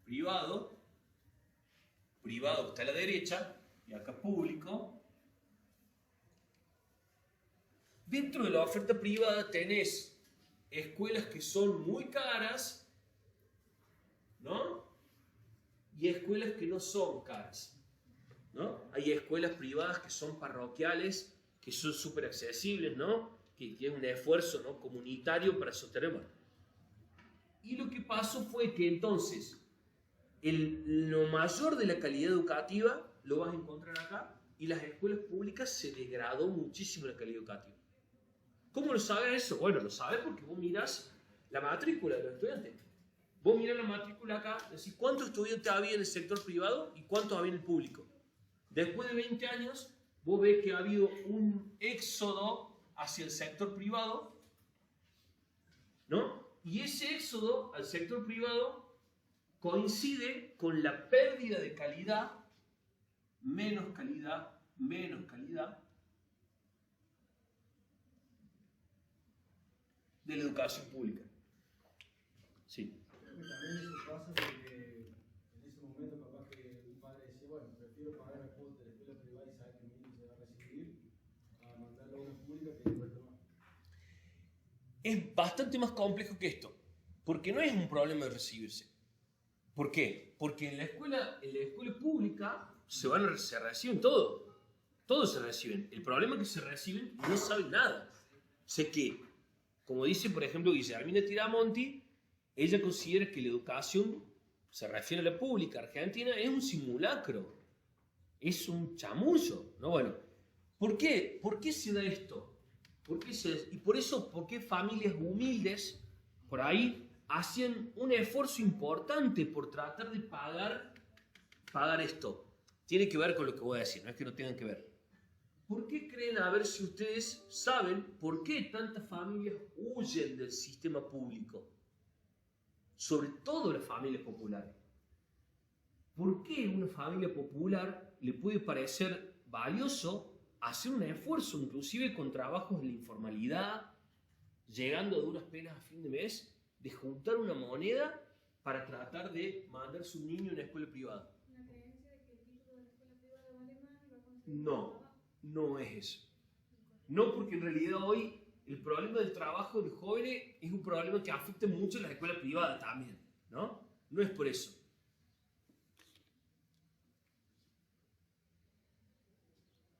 privado está a la derecha y acá público. Dentro de la oferta privada tenés escuelas que son muy caras, ¿no? Y escuelas que no son caras, ¿no? Hay escuelas privadas que son parroquiales, que son súper accesibles, ¿no? Que tienen un esfuerzo, ¿no?, comunitario para sostenerlo. Y lo que pasó fue que entonces lo mayor de la calidad educativa lo vas a encontrar acá, y las escuelas públicas se degradó muchísimo la calidad educativa. ¿Cómo lo sabes eso? Bueno, lo sabes porque vos mirás la matrícula de los estudiantes. Vos mirás la matrícula acá, decís cuántos estudiantes había en el sector privado y cuántos había en el público. Después de 20 años, vos ves que ha habido un éxodo hacia el sector privado, ¿no? Y ese éxodo al sector privado coincide con la pérdida de calidad, menos calidad, de la educación pública. Sí. Creo que también eso pasa porque en ese momento capaz que un padre decía, bueno, prefiero pagar la cuota de la escuela privada y saber que mi hijo se va a recibir a mandarlo a una pública que le cuesta más. Es bastante más complejo que esto, porque no es un problema de recibirse. ¿Por qué? Porque en la escuela pública se reciben todos se reciben. El problema es que se reciben y no saben nada. Sé que, como dice por ejemplo Guillermina Tiramonti, ella considera que la educación, se refiere a la pública argentina, es un simulacro, es un chamullo, ¿no? Bueno, ¿por qué? ¿Por qué se da esto? Y por eso, ¿por qué familias humildes por ahí hacían un esfuerzo importante por tratar de pagar esto? Tiene que ver con lo que voy a decir, no es que no tengan que ver. ¿Por qué creen, a ver si ustedes saben, por qué tantas familias huyen del sistema público? Sobre todo las familias populares. ¿Por qué a una familia popular le puede parecer valioso hacer un esfuerzo, inclusive con trabajos de la informalidad, llegando a duras penas a fin de mes, de juntar una moneda para tratar de mandar a su niño a una escuela privada? ¿La creencia de que el título de la escuela privada vale más y va a conseguir trabajo? No es eso. No, porque en realidad hoy el problema del trabajo de jóvenes es un problema que afecta mucho a las escuelas privadas también, ¿no? No es por eso.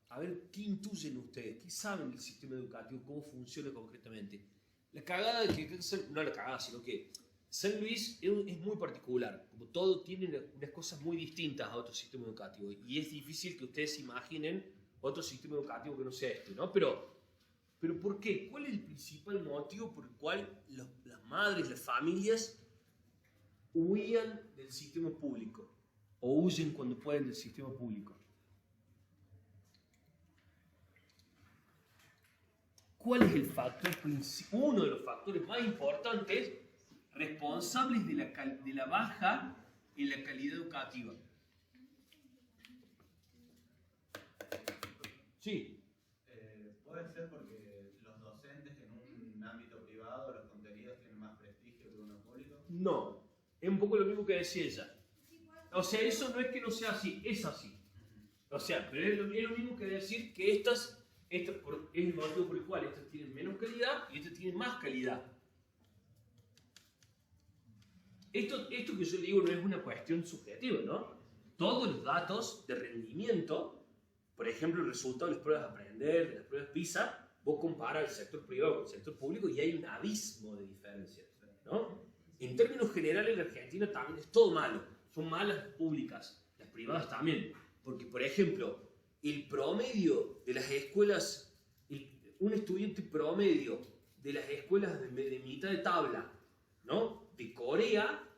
A ver, ¿qué intuyen ustedes? ¿Qué saben del sistema educativo? ¿Cómo funciona concretamente? La cagada de que, no la cagada, sino que San Luis es muy particular. Como todo, tiene unas cosas muy distintas a otro sistema educativo. Y es difícil que ustedes se imaginen otro sistema educativo que no sea este, ¿no? Pero ¿por qué? ¿Cuál es el principal motivo por el cual las madres, las familias huían del sistema público? ¿O huyen cuando pueden del sistema público? ¿Cuál es el factor uno de los factores más importantes responsables de la baja en la calidad educativa? Sí. Puede ser porque los docentes en un ámbito privado, los contenidos tienen más prestigio que uno público. No, es un poco lo mismo que decía ella. O sea, eso no es que no sea así, es así. O sea, pero es lo mismo que decir que estas es el motivo por el cual estos tienen menos calidad y estos tienen más calidad. Esto que yo le digo no es una cuestión subjetiva, ¿no? Todos los datos de rendimiento, por ejemplo, el resultado de las pruebas de aprender, de las pruebas PISA, vos comparas el sector privado con el sector público y hay un abismo de diferencia, ¿no? En términos generales, en Argentina también es todo malo. Son malas las públicas, las privadas también. Porque, por ejemplo, el promedio de las escuelas, un estudiante promedio de las escuelas de mitad de tabla, ¿no? De Corea,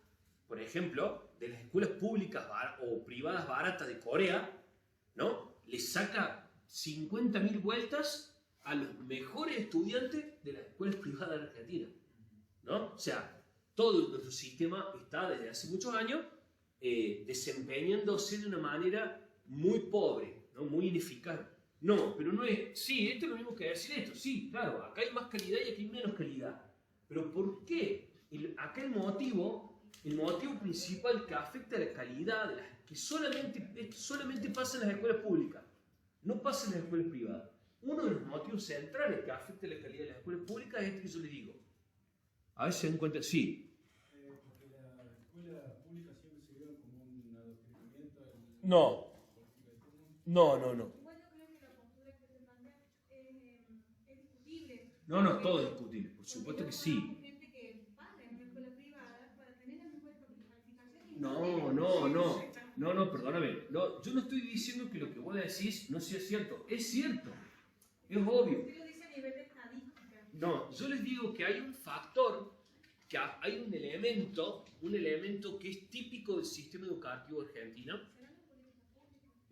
por ejemplo, de las escuelas públicas o privadas baratas de Corea, ¿no? Le saca 50.000 vueltas a los mejores estudiantes de las escuelas privadas de Argentina, ¿no? O sea, todo nuestro sistema está desde hace muchos años desempeñándose de una manera muy pobre, ¿no? Muy ineficaz. No, pero no es... Sí, esto es lo mismo que decir esto. Sí, claro, acá hay más calidad y aquí hay menos calidad. Pero ¿por qué? Acá el motivo principal que afecta a la calidad, que solamente pasa en las escuelas públicas, no pasa en las escuelas privadas. Uno de los motivos centrales que afecta a la calidad de las escuelas públicas es este que yo les digo. A ver si se dan cuenta. Sí. Porque la escuela pública siempre se vio como un adoctrinamiento al... No. No. Bueno, creo que la postura que se plantea es discutible. No, todo es discutible, por supuesto que sí. Hay gente que paga en la escuela privada para tener las mejores calificaciones. No, perdóname. No, yo no estoy diciendo que lo que vos decís no sea cierto. Es cierto. Es obvio. Usted lo dice a nivel de estadística. No, yo les digo que hay un factor, que hay un elemento que es típico del sistema educativo argentino.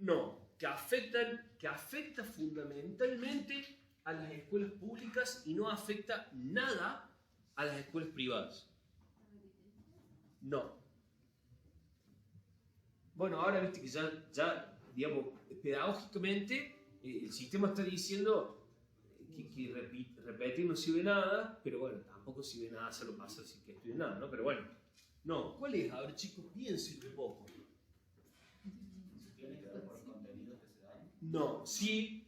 No, que afecta fundamentalmente a las escuelas públicas y no afecta nada a las escuelas privadas. No. Bueno, ahora viste que ya digamos, pedagógicamente el sistema está diciendo que repetir no sirve nada, pero bueno, tampoco sirve nada hacerlo pasar sin que estudien nada, ¿no? Pero bueno, no, ¿cuál es? A ver, chicos, piensen un poco. ¿Tiene que ver por los contenidos que se dan? No, sí,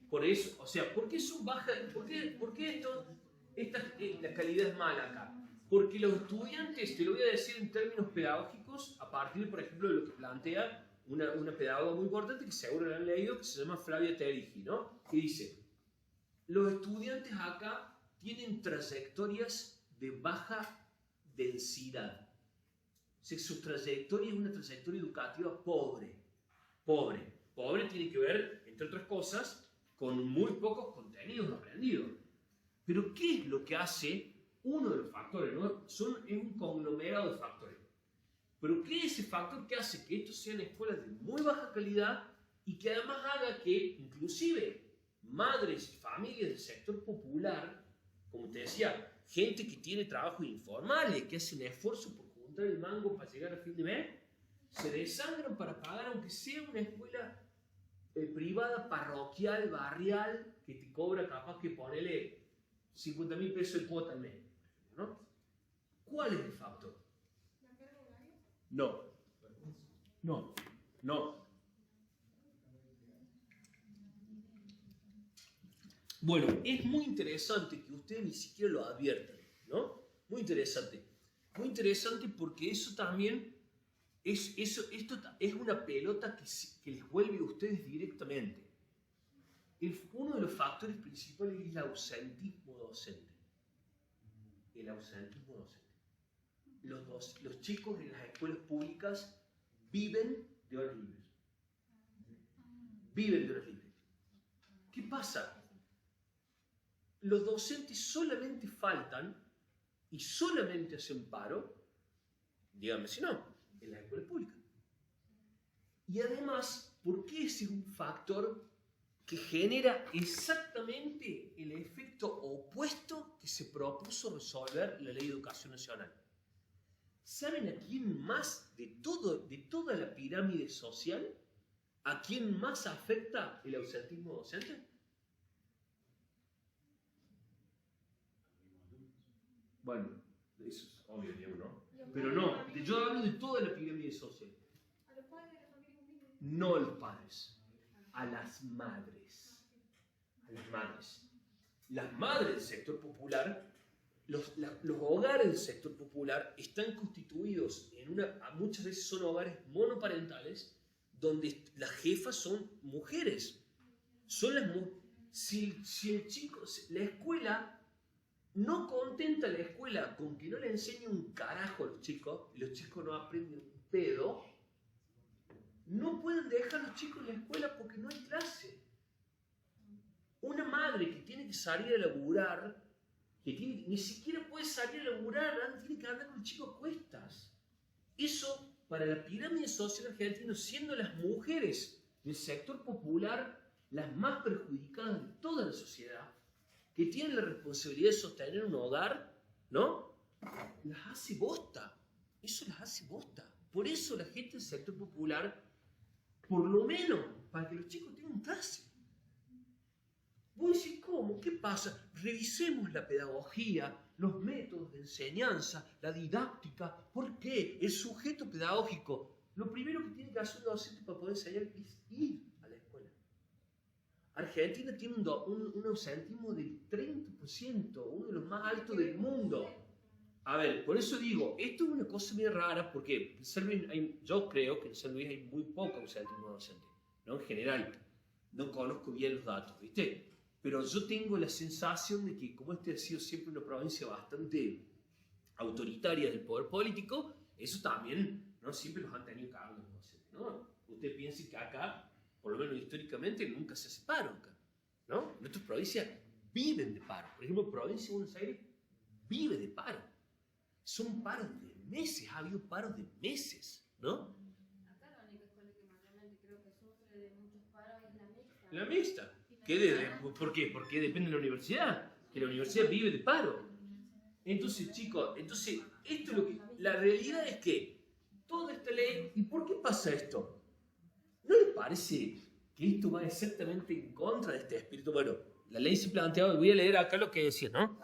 por eso, o sea, ¿por qué son bajas? ¿Por qué la calidad es mala acá? Porque los estudiantes, te lo voy a decir en términos pedagógicos, a partir, por ejemplo, de lo que plantea una pedagoga muy importante, que seguro la han leído, que se llama Flavia Terigi, ¿no? Que dice, los estudiantes acá tienen trayectorias de baja densidad. O sea, su trayectoria es una trayectoria educativa pobre. Pobre tiene que ver, entre otras cosas, con muy pocos contenidos aprendidos. Pero ¿qué es lo que hace uno de los factores? ¿No? Es un conglomerado de factores. Pero ¿qué es ese factor que hace que estos sean escuelas de muy baja calidad y que además haga que inclusive madres y familias del sector popular, como te decía, gente que tiene trabajos informales, que hace un esfuerzo por juntar el mango para llegar a fin de mes, se desangran para pagar, aunque sea una escuela privada, parroquial, barrial, que te cobra capaz que ponele 50.000 pesos de cuota al mes, ¿no? ¿Cuál es el factor? ¿La carga horaria? No. Bueno, es muy interesante que ustedes ni siquiera lo adviertan, ¿no? Muy interesante porque eso también esto es una pelota que les vuelve a ustedes directamente. Uno de los factores principales es el ausentismo docente. Los chicos en las escuelas públicas viven de horas libres. ¿Qué pasa? Los docentes solamente faltan y solamente hacen paro, díganme si no, en las escuelas públicas. Y además, ¿por qué ese es un factor que genera exactamente el efecto opuesto que se propuso resolver la Ley de Educación Nacional? ¿Saben a quién más de toda la pirámide social, a quién más afecta el ausentismo docente? Bueno, eso es obvio, digamos, ¿no? Pero no, yo hablo de toda la pirámide social. ¿A los padres de la familia humilde? No a los padres, a las madres. a las madres. Las madres del sector popular, los hogares del sector popular están constituidos muchas veces son hogares monoparentales donde las jefas son mujeres. Son las si el chico, la escuela, no contenta la escuela con que no le enseñe un carajo a los chicos, y los chicos no aprenden un pedo, no pueden dejar a los chicos en la escuela porque no hay clase. Una madre que tiene que salir a laburar, ni siquiera puede salir a laburar, tiene que andar con el chico a cuestas. Eso, para la pirámide social argentina, siendo las mujeres del sector popular las más perjudicadas de toda la sociedad, que tienen la responsabilidad de sostener un hogar, ¿no? Las hace bosta. Eso las hace bosta. Por eso la gente del sector popular, por lo menos, para que los chicos tengan clase. Vos decís, ¿cómo? ¿Qué pasa? Revisemos la pedagogía, los métodos de enseñanza, la didáctica. ¿Por qué? El sujeto pedagógico. Lo primero que tiene que hacer un docente para poder enseñar es ir a la escuela. Argentina tiene un ausentismo del 30%, uno de los más altos del mundo. A ver, por eso digo, esto es una cosa muy rara porque en San Luis yo creo que en San Luis hay muy poco ausentismo docente, ¿no? En general, no conozco bien los datos, ¿viste? Pero yo tengo la sensación de que como este ha sido siempre una provincia bastante autoritaria del poder político, eso también, ¿no? Siempre los han tenido cagando los docentes, ¿no? Usted piensa que acá, por lo menos históricamente, nunca se hace paro acá, ¿no? Nuestras provincias viven de paro. Por ejemplo, provincia de Buenos Aires vive de paro. Son paros de meses, ha habido paros de meses, ¿no? Acá la única escuela que mayormente creo que sufre de muchos paros es la mixta. La mixta. ¿Por qué? Porque depende de la universidad, que la universidad vive de paro. Entonces, chicos, esto es lo que... La realidad es que toda esta ley... ¿Y por qué pasa esto? ¿No les parece que esto va exactamente en contra de este espíritu? Bueno, la ley se planteaba, voy a leer acá lo que decía, ¿no?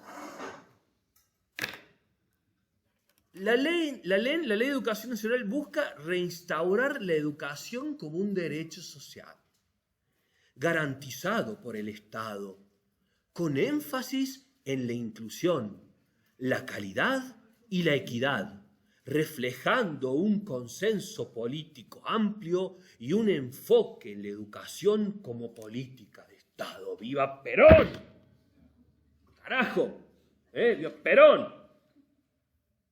La ley de educación nacional busca reinstaurar la educación como un derecho social, garantizado por el Estado, con énfasis en la inclusión, la calidad y la equidad, reflejando un consenso político amplio y un enfoque en la educación como política de Estado. ¡Viva Perón! ¡Carajo! ¡Viva Perón!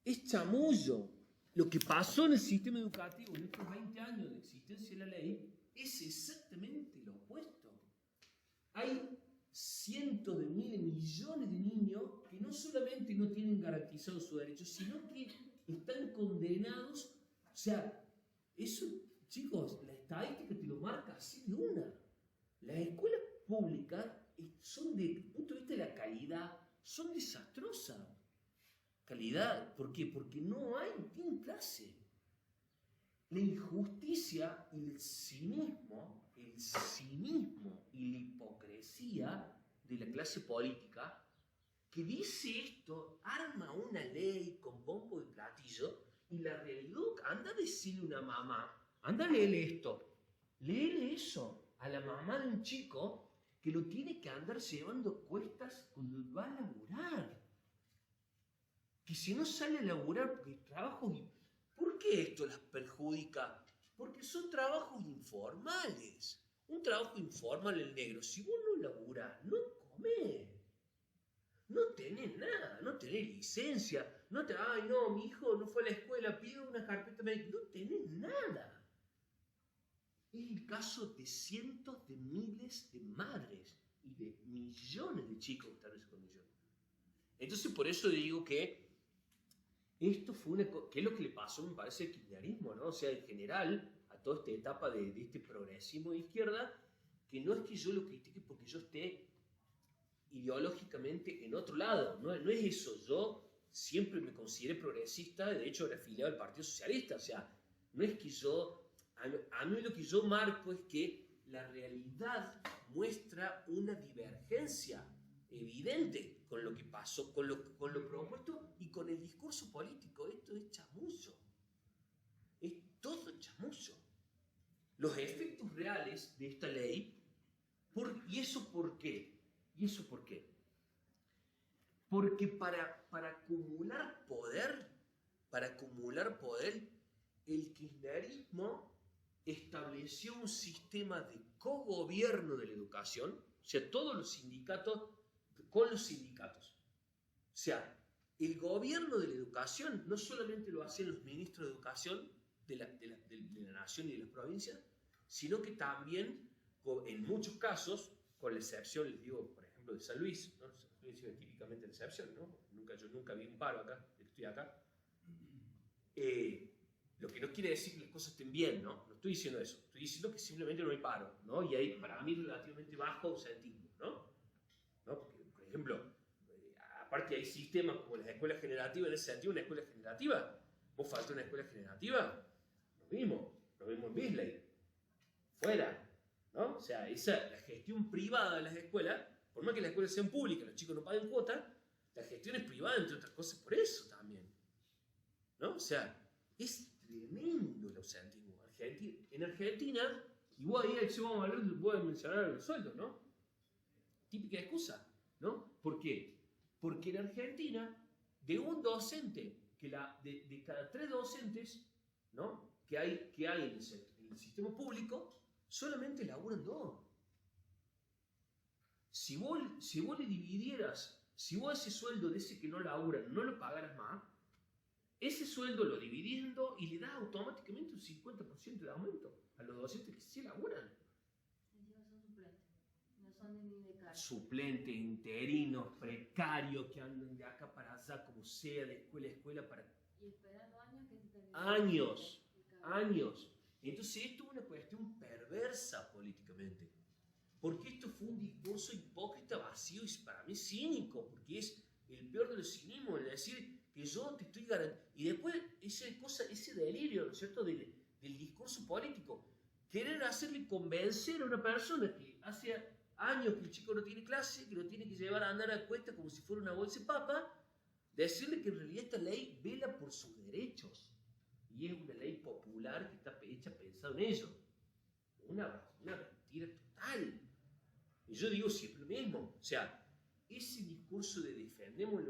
Es chamullo. Lo que pasó en el sistema educativo en estos 20 años de existencia de la ley es exactamente lo opuesto. Hay cientos de miles, millones de niños que no solamente no tienen garantizados sus derechos, sino que están condenados. O sea, eso, chicos, la estadística te lo marca así de una. Las escuelas públicas son, desde el punto de vista de la calidad, son desastrosas. Calidad, ¿por qué? Porque no tienen clase. La injusticia y el cinismo y la hipocresía de la clase política que dice esto, arma una ley con bombo y platillo, y la realidad, anda a decirle a una mamá, anda a leerle esto, léele eso a la mamá de un chico que lo tiene que andar llevando cuestas cuando va a laburar. Que si no sale a laburar porque trabajos... ¿Por qué esto las perjudica? Porque son trabajos informales. Un trabajo informal, el negro, si vos no laburás, no comés. No tenés nada, no tenés licencia. Ay, no, mi hijo no fue a la escuela, pido una carpeta médica. No tenés nada. Es el caso de cientos de miles de madres y de millones de chicos que están en esa condición. Entonces, por eso digo que esto fue ¿qué es lo que le pasó, me parece, al kirchnerismo, ¿no? O sea, en general, a toda esta etapa de este progresismo de izquierda, que no es que yo lo critique porque yo esté ideológicamente en otro lado, no es eso. Yo siempre me consideré progresista, de hecho era afiliado al Partido Socialista, o sea, no es que a mí lo que yo marco es que la realidad muestra una divergencia evidente con lo que pasó, con lo propuesto y con el discurso político. Esto es chamullo. Es todo chamullo. Los efectos reales de esta ley, ¿y eso por qué? ¿Y eso por qué? Porque para acumular poder, el kirchnerismo estableció un sistema de cogobierno de la educación, o sea, todos los sindicatos con los sindicatos. O sea, el gobierno de la educación no solamente lo hacían los ministros de educación de la nación y de las provincias, sino que también, en muchos casos, con la excepción, les digo, por ejemplo, de San Luis, ¿no? San Luis es típicamente la excepción, ¿no? Yo nunca vi un paro acá, estoy acá. Lo que no quiere decir que las cosas estén bien, ¿no? No estoy diciendo eso. Estoy diciendo que simplemente no hay paro, ¿no? Y hay, para mí, relativamente bajo ausentismo, ¿no? Porque, por ejemplo, aparte hay sistemas como las escuelas generativas, en ese sentido, una escuela generativa. Vos falta una escuela generativa, lo vimos en Beasley, fuera, ¿no? O sea, la gestión privada de las escuelas, por más que las escuelas sean públicas, los chicos no paguen cuota, la gestión es privada, entre otras cosas, por eso también, ¿no? O sea, es tremendo el ausentismo. En Argentina, y vos ahí voy a mencionar los sueldos, ¿no? Típica excusa, ¿no? ¿Por qué? Porque en Argentina, de un docente, de cada 3 docentes, ¿no? que hay en el sistema público, solamente laburan 2. Si vos le dividieras, si vos ese sueldo de ese que no laburan no lo pagaras más, ese sueldo lo dividiendo y le das automáticamente un 50% de aumento a los docentes que sí laburan. Encima son suplentes, no son ni de cara. Suplentes, interinos, precarios que andan de acá para allá, como sea, de escuela a escuela, para Y esperando años que se termine. Años. Entonces esto es una cuestión perversa políticamente. Porque esto fue un discurso hipócrita, vacío y para mí cínico, porque es el peor de los cinismos, el decir que yo te estoy garantizando. Y después ese delirio, ¿no es cierto?, del discurso político. Querer hacerle convencer a una persona que hace años que el chico no tiene clase, que lo tiene que llevar a andar a cuesta como si fuera una bolsa de papa, decirle que en realidad esta ley vela por sus derechos. Y es una ley popular que está hecha pensado en ello. Una mentira total. Y yo digo siempre lo mismo. O sea, ese discurso de defendemos la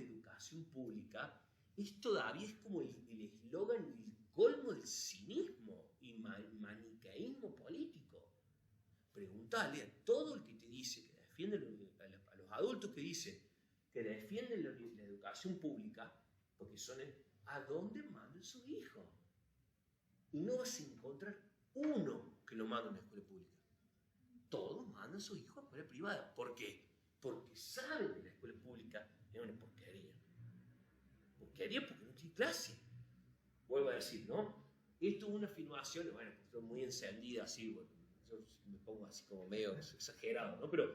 educación pública todavía es como el eslogan, el colmo del cinismo y maniqueísmo político. Preguntale a todo el que te dice que defiende, a los adultos que dicen que defienden la educación pública, porque son a dónde mandan sus hijos. Y no vas a encontrar uno que lo manda a una escuela pública. Todos mandan a sus hijos a escuela privada. ¿Por qué? Porque saben que la escuela pública es una porquería. Porquería porque no tiene clase. Vuelvo a decir, ¿no? Esto es una afirmación, bueno, estoy muy encendida así, bueno, yo me pongo así como medio exagerado, ¿no? Pero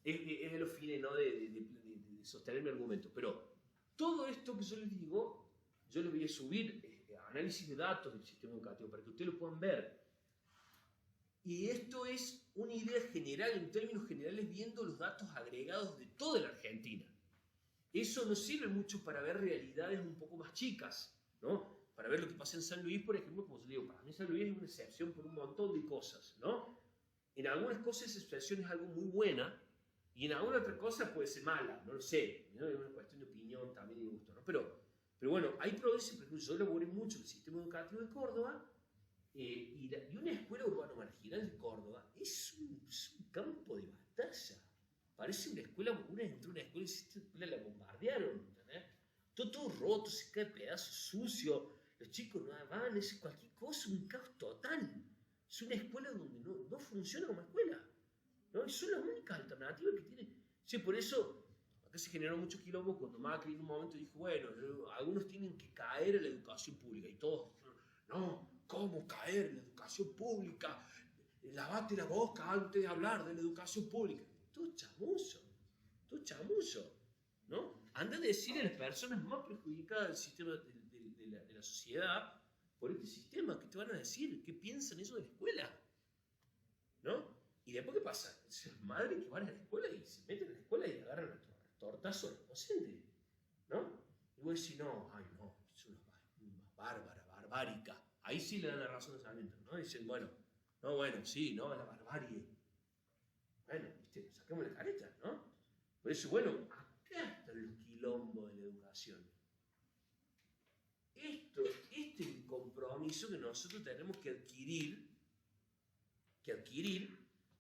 es de los fines, ¿no? de sostener mi argumento. Pero todo esto que yo les digo, yo les voy a subir análisis de datos del sistema educativo para que ustedes lo puedan ver. Y esto es una idea general, en términos generales, viendo los datos agregados de toda la Argentina. Eso nos sirve mucho para ver realidades un poco más chicas, ¿no? Para ver lo que pasa en San Luis, por ejemplo, como yo digo, para mí San Luis es una excepción por un montón de cosas, ¿no? En algunas cosas esa excepción es algo muy buena, y en alguna otra cosa puede ser mala, no lo sé, ¿no? Es una cuestión de opinión también y de gusto, ¿no? Pero bueno, hay provincias, por ejemplo, yo laboré mucho en el sistema educativo de Córdoba, y una escuela urbana marginal de Córdoba es un campo de batalla. Parece una escuela, entró una escuela y esta escuela la bombardearon, ¿entendés? Todo roto, se cae pedazo sucio, los chicos no van, es cualquier cosa, un caos total. Es una escuela donde no funciona como escuela, ¿no? Y son las únicas alternativas que tiene. Sí, por eso acá se generó mucho quilombo cuando Macri en un momento dijo, bueno, algunos tienen que caer en la educación pública, y todos dijeron, no, ¿cómo caer en la educación pública? Lavate la boca antes de hablar de la educación pública. Todo chamuyo, ¿no? Anda a decir a las personas más perjudicadas del sistema de la sociedad por este sistema, ¿qué te van a decir? ¿Qué piensan ellos de la escuela? ¿No? Y después, ¿qué pasa? Las madres que van a la escuela y se meten en la escuela y agarran a tortazo a los docentes, ¿no? Y vos decís, no, es una bárbara, barbárica. Ahí sí le dan la razón a Sarmiento, ¿no? Dicen, bueno, sí, ¿no? La barbarie. Bueno, Sacamos la careta, ¿no? Por eso, bueno, acá están los quilombos de la educación. Este es el compromiso que nosotros tenemos que adquirir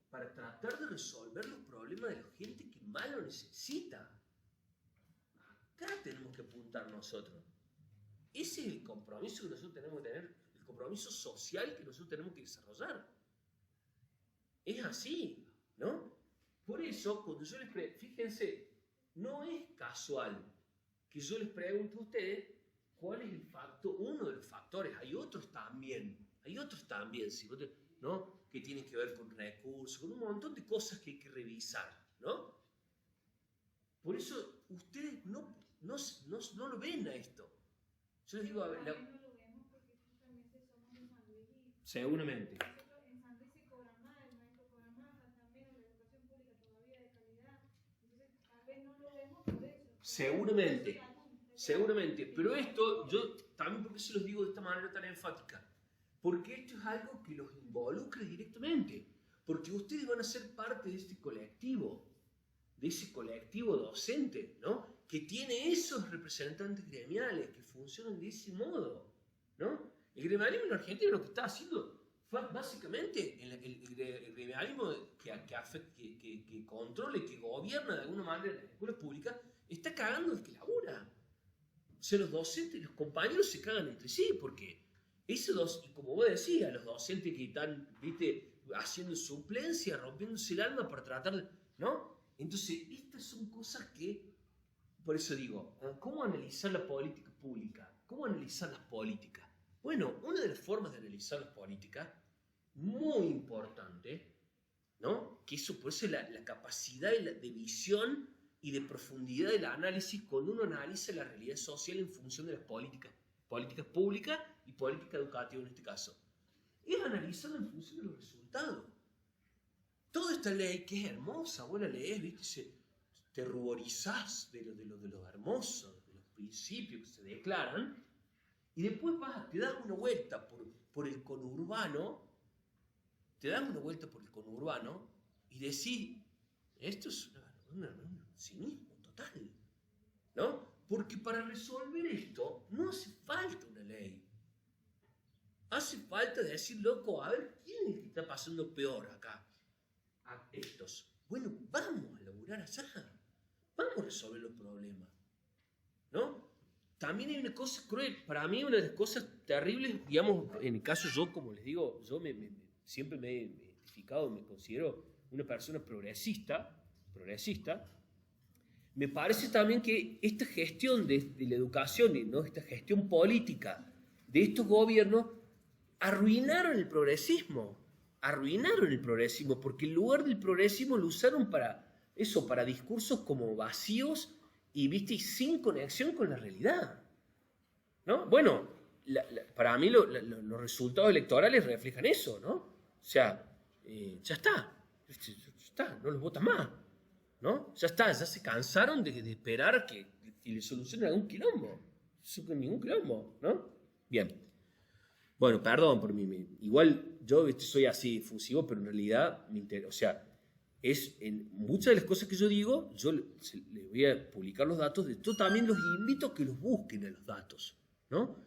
para tratar de resolver los problemas de la gente que más lo necesita. Acá tenemos que apuntar nosotros. Ese es el compromiso que nosotros tenemos que tener, el compromiso social que nosotros tenemos que desarrollar. Es así, ¿no? Por eso, cuando yo les fíjense, no es casual que yo les pregunte a ustedes cuál es el factor, uno de los factores, hay otros también, ¿sí? ¿No? Que tienen que ver con recursos, con un montón de cosas que hay que revisar, ¿no? Por eso ustedes no lo ven a esto. Yo les digo, a ver, no lo vemos porque justamente somos de San Luis y seguramente. nosotros en San Luis se cobra más, el maestro cobra más, hasta menos la educación pública todavía de calidad. Entonces, tal vez no lo vemos por eso. Seguramente, pero esto, yo también porque se los digo de esta manera tan enfática, porque esto es algo que los involucra directamente, porque ustedes van a ser parte de este colectivo, de ese colectivo docente, ¿no? Que tiene esos representantes gremiales que funcionan de ese modo, ¿no? El gremialismo en Argentina lo que está haciendo fue básicamente el gremialismo que controla y que gobierna de alguna manera las escuelas públicas, está cagando el que labura. O sea, los docentes y los compañeros se cagan entre sí, porque esos dos, y como vos decías, los docentes que están, viste, haciendo suplencia, rompiéndose el alma para tratar de, ¿no? Entonces, estas son cosas que, por eso digo, ¿cómo analizar la política pública? ¿Cómo analizar las políticas? Bueno, una de las formas de analizar las políticas, muy importante, ¿no? Que eso puede ser la capacidad de visión y de profundidad del análisis cuando uno analiza la realidad social en función de las políticas públicas y política educativa en este caso. Es analizarlo en función de los resultados. Toda esta ley, que es hermosa, vos la lees, ¿viste? Te ruborizás de lo hermoso, de los principios que se declaran, y después te das una vuelta por el conurbano, y decís, esto es un cinismo total, ¿no? Porque para resolver esto no hace falta una ley. Hace falta decir, loco, a ver, ¿quién es el que está pasando peor acá? A estos. Bueno, vamos a laburar allá. Vamos a resolver los problemas, ¿no? También hay una cosa cruel. Para mí una de las cosas terribles, digamos, en el caso yo, como les digo, yo siempre me he identificado, me considero una persona progresista. Me parece también que esta gestión de la educación, ¿no? Esta gestión política de estos gobiernos arruinaron el progresismo, porque en lugar del progresismo lo usaron para discursos como vacíos y, ¿viste? Y sin conexión con la realidad, ¿no? Bueno, para mí los resultados electorales reflejan eso, ¿no? O sea, ya está, no los votas más, ¿no? Ya está, ya se cansaron de esperar que le solucionen algún quilombo. Ningún quilombo, ¿no? Bien. Bueno, perdón por mí. Igual yo soy así difusivo, pero en realidad me interesa. O sea, en muchas de las cosas que yo digo, yo les voy a publicar los datos. Yo también los invito a que los busquen a los datos, ¿no?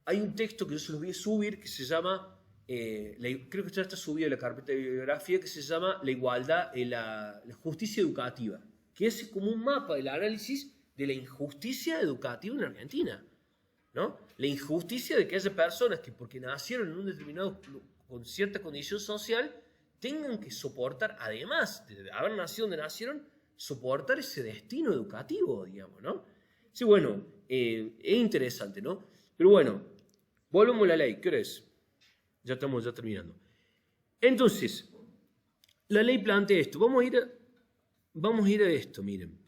Hay un texto que yo se los voy a subir que se llama, creo que ya está subido en la carpeta de bibliografía, que se llama La igualdad, la justicia educativa, que es como un mapa del análisis de la injusticia educativa en Argentina, ¿no? La injusticia de que haya personas que porque nacieron en un determinado, con cierta condición social, tengan que soportar, además de haber nacido donde nacieron, soportar ese destino educativo, digamos, ¿no? Sí, bueno, es interesante, ¿no? Pero bueno, volvemos a la ley. ¿Qué hora es? Ya estamos terminando. Entonces, la ley plantea esto. Vamos a ir a esto, miren.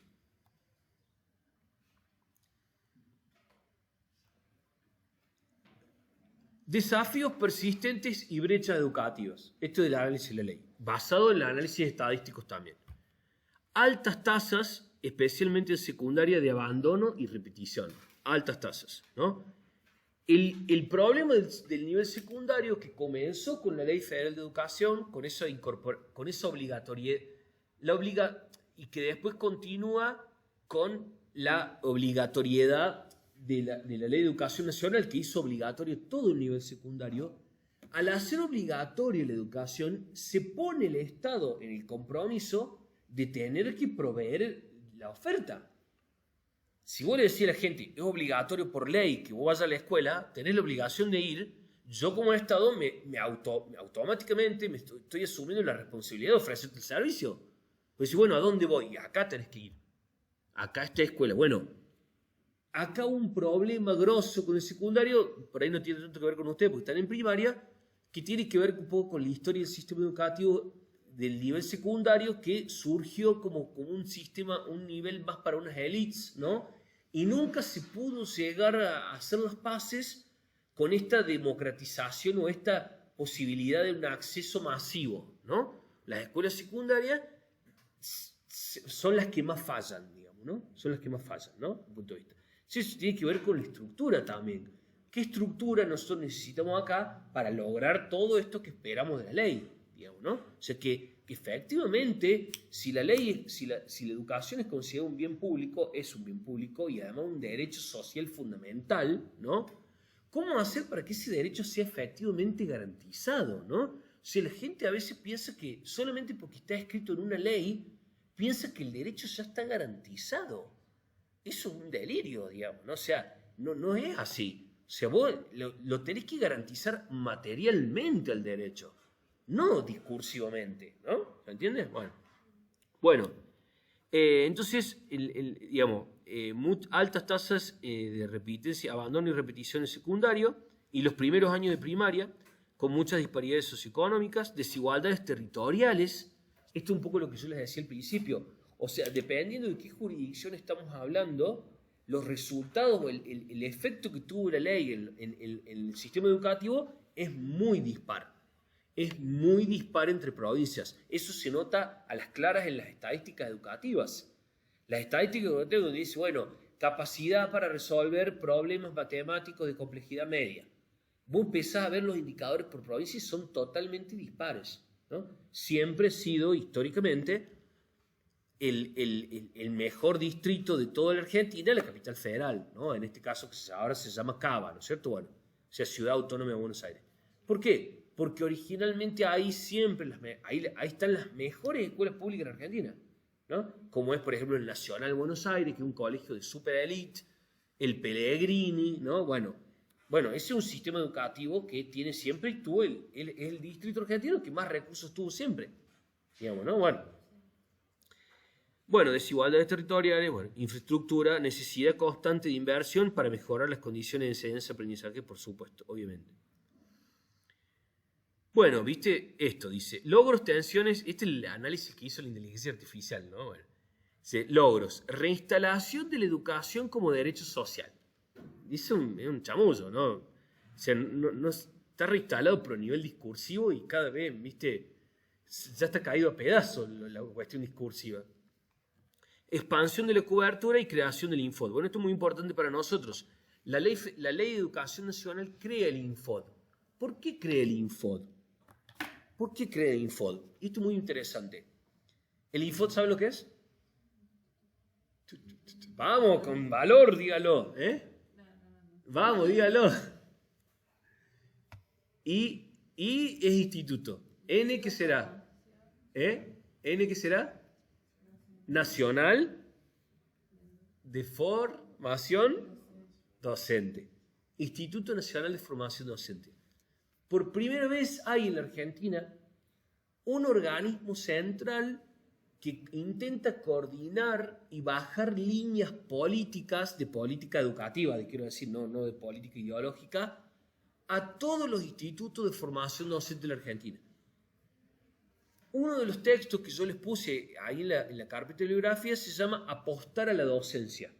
Desafíos persistentes y brechas educativas. Esto es el análisis de la ley, basado en el análisis estadísticos también. Altas tasas, especialmente en secundaria, de abandono y repetición. Altas tasas, ¿no? El problema del nivel secundario que comenzó con la Ley Federal de Educación, con esa obligatoriedad, y que después continúa con la obligatoriedad de la Ley de Educación Nacional, que hizo obligatorio todo el nivel secundario. Al hacer obligatoria la educación, se pone el Estado en el compromiso de tener que proveer la oferta. Si vos le decís a la gente, es obligatorio por ley que vos vayas a la escuela, tenés la obligación de ir, yo como Estado automáticamente me estoy asumiendo la responsabilidad de ofrecerte el servicio. Pues bueno, ¿a dónde voy? Acá tenés que ir. Acá está la escuela. Bueno, acá un problema grosso con el secundario, por ahí no tiene tanto que ver con ustedes porque están en primaria, que tiene que ver un poco con la historia del sistema educativo del nivel secundario, que surgió como un sistema, un nivel más para unas élites, ¿no? Y nunca se pudo llegar a hacer las paces con esta democratización o esta posibilidad de un acceso masivo, ¿no? Las escuelas secundarias son las que más fallan, digamos, ¿no? Son las que más fallan, ¿no? Desde mi punto de vista. Eso tiene que ver con la estructura también. ¿Qué estructura nosotros necesitamos acá para lograr todo esto que esperamos de la ley? Digamos, ¿no? O sea, que efectivamente, si la educación es considerada un bien público, es un bien público y además un derecho social fundamental, ¿no? ¿Cómo hacer para que ese derecho sea efectivamente garantizado, ¿no? O sea, la gente a veces piensa que solamente porque está escrito en una ley, piensa que el derecho ya está garantizado. Eso es un delirio, digamos, ¿no? O sea, no es así. O sea, vos lo tenés que garantizar materialmente al derecho, no discursivamente, ¿no? ¿Me entiendes? Bueno, entonces, digamos, altas tasas de repitencia, abandono y repetición en secundario y los primeros años de primaria, con muchas disparidades socioeconómicas, desigualdades territoriales. Esto es un poco lo que yo les decía al principio. O sea, dependiendo de qué jurisdicción estamos hablando, los resultados o el efecto que tuvo la ley en el sistema educativo es muy dispar. Es muy dispar entre provincias. Eso se nota a las claras en las estadísticas educativas. Las estadísticas educativas donde dice, bueno, capacidad para resolver problemas matemáticos de complejidad media. Vos empezás a ver los indicadores por provincia y son totalmente dispares, ¿no? Siempre ha sido, históricamente, el mejor distrito de toda la Argentina, la capital federal, ¿no? En este caso, que ahora se llama Cava, ¿no es cierto? Bueno, o sea, Ciudad Autónoma de Buenos Aires. ¿Por qué? Porque originalmente ahí siempre, ahí están las mejores escuelas públicas en Argentina, ¿no? Como es, por ejemplo, el Nacional Buenos Aires, que es un colegio de super elite, el Pellegrini, ¿no? Bueno, ese es un sistema educativo que tiene siempre, y tuvo el distrito argentino que más recursos tuvo siempre, digamos, ¿no? Bueno, desigualdades territoriales, infraestructura, necesidad constante de inversión para mejorar las condiciones de enseñanza y aprendizaje, por supuesto, obviamente. Bueno, viste esto, dice, logros, tensiones, este es el análisis que hizo la inteligencia artificial, ¿no? Bueno, dice, logros, reinstalación de la educación como derecho social. Dice es un chamullo, ¿no? O sea, no está reinstalado por nivel discursivo y cada vez, viste, ya está caído a pedazos la cuestión discursiva. Expansión de la cobertura y creación del Infod. Bueno, esto es muy importante para nosotros. La ley de Educación Nacional crea el Infod. ¿Por qué crea el Infod? ¿Por qué crea el Infod? Esto es muy interesante. ¿El Infod sabe lo que es? Vamos, con valor, dígalo. Vamos, dígalo. Y es instituto. ¿N qué será? ¿N qué será? Nacional de Formación Docente. Instituto Nacional de Formación Docente. Por primera vez hay en la Argentina un organismo central que intenta coordinar y bajar líneas políticas, de política educativa, quiero decir, no de política ideológica, a todos los institutos de formación docente de la Argentina. Uno de los textos que yo les puse ahí en la carpeta de bibliografía se llama Apostar a la docencia,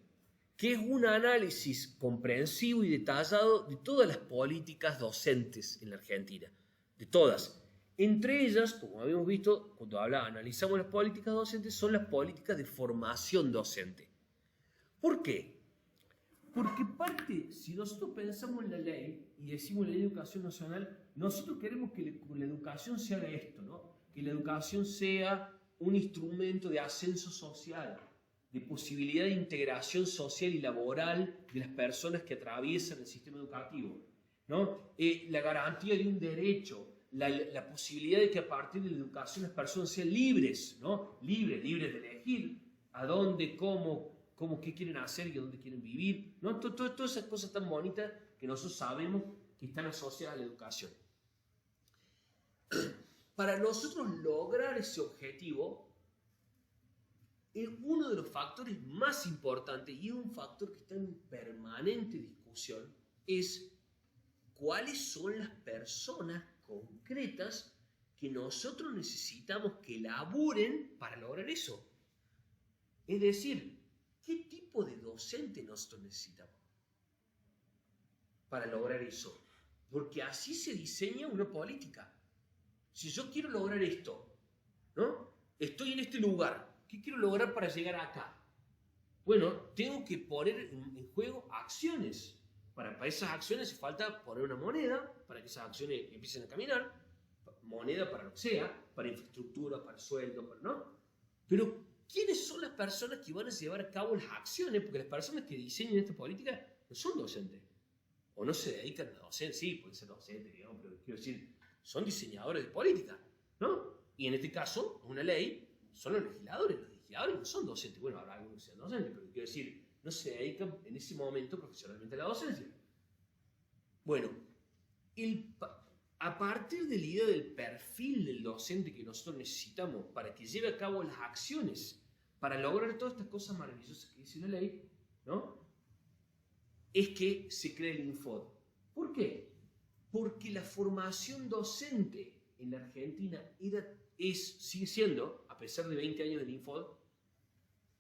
que es un análisis comprensivo y detallado de todas las políticas docentes en la Argentina, de todas. Entre ellas, como habíamos visto, cuando analizamos las políticas docentes, son las políticas de formación docente. ¿Por qué? Porque si nosotros pensamos en la ley y decimos ley de educación nacional, nosotros queremos que la educación sea esto, ¿no? Que la educación sea un instrumento de ascenso social, de posibilidad de integración social y laboral de las personas que atraviesan el sistema educativo, ¿no? La garantía de un derecho, la posibilidad de que a partir de la educación las personas sean libres, ¿no? Libres de elegir a dónde, cómo, qué quieren hacer y a dónde quieren vivir, ¿no? Todas esas cosas tan bonitas que nosotros sabemos que están asociadas a la educación. Para nosotros lograr ese objetivo, uno de los factores más importantes, y es un factor que está en permanente discusión, es cuáles son las personas concretas que nosotros necesitamos que laburen para lograr eso. Es decir, ¿qué tipo de docente nosotros necesitamos para lograr eso? Porque así se diseña una política. Si yo quiero lograr esto, ¿no? Estoy en este lugar, ¿qué quiero lograr para llegar acá? Bueno, tengo que poner en juego acciones. Para esas acciones hace falta poner una moneda, para que esas acciones empiecen a caminar, moneda para lo que sea, para infraestructura, para sueldo, ¿no? Pero, ¿quiénes son las personas que van a llevar a cabo las acciones? Porque las personas que diseñan esta política no son docentes, o no se dedican a la docencia, sí, pueden ser docentes, digamos, pero quiero decir, son diseñadores de política, ¿no? Y en este caso, una ley, son los legisladores no son docentes, bueno, habrá algunos que sean docentes, pero quiero decir, no se dedican en ese momento profesionalmente a la docencia. Bueno, a partir de la idea del perfil del docente que nosotros necesitamos para que lleve a cabo las acciones, para lograr todas estas cosas maravillosas que dice la ley, ¿no? Es que se crea el Infod. ¿Por qué? Porque la formación docente en la Argentina sigue siendo, a pesar de 20 años del Infod,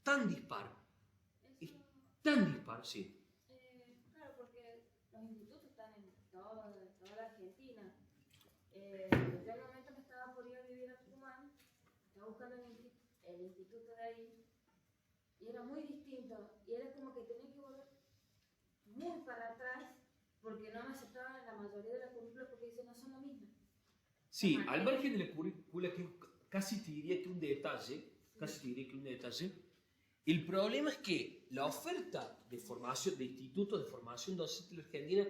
tan dispar. Es tan dispar, sí. Claro, porque los institutos están en toda la Argentina. Yo en un momento me estaba por ir a vivir a Tucumán, estaba buscando el instituto de ahí, y era muy distinto, y era como que tenía que volver muy para atrás, porque no me aceptaban la mayoría de la currícula porque dicen no son lo mismo. Sí, al margen de la currícula, que casi te diría que un detalle, el problema es que la oferta de formación, de institutos de formación docente en la Argentina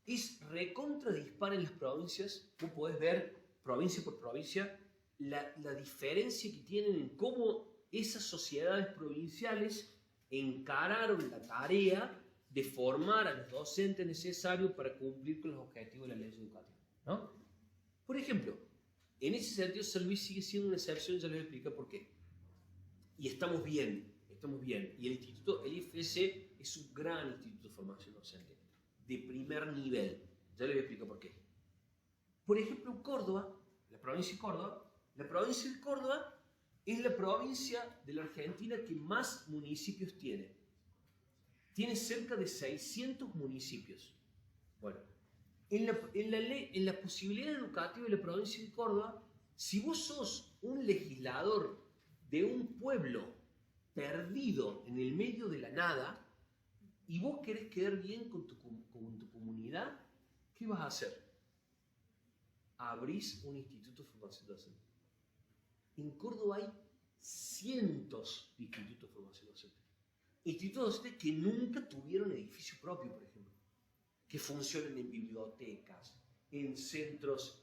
es recontra dispar en las provincias. Tú podés ver, provincia por provincia, la diferencia que tienen en cómo esas sociedades provinciales encararon la tarea de formar a los docentes necesarios para cumplir con los objetivos de la ley educativa, ¿no? Por ejemplo, en ese sentido San Luis sigue siendo una excepción, ya les voy a explicar por qué. Y estamos bien. Y el instituto, el IFS, es un gran instituto de formación docente, de primer nivel. Ya les voy a explicar por qué. Por ejemplo, Córdoba, la provincia de Córdoba es la provincia de la Argentina que más municipios tiene. Tiene cerca de 600 municipios. Bueno, en la posibilidad educativa de la provincia de Córdoba, si vos sos un legislador de un pueblo perdido en el medio de la nada y vos querés quedar bien con tu comunidad, ¿qué vas a hacer? Abrís un instituto de formación docente. En Córdoba hay cientos de institutos de formación docente. Institutos docentes que nunca tuvieron edificio propio, por ejemplo, que funcionan en bibliotecas, en centros,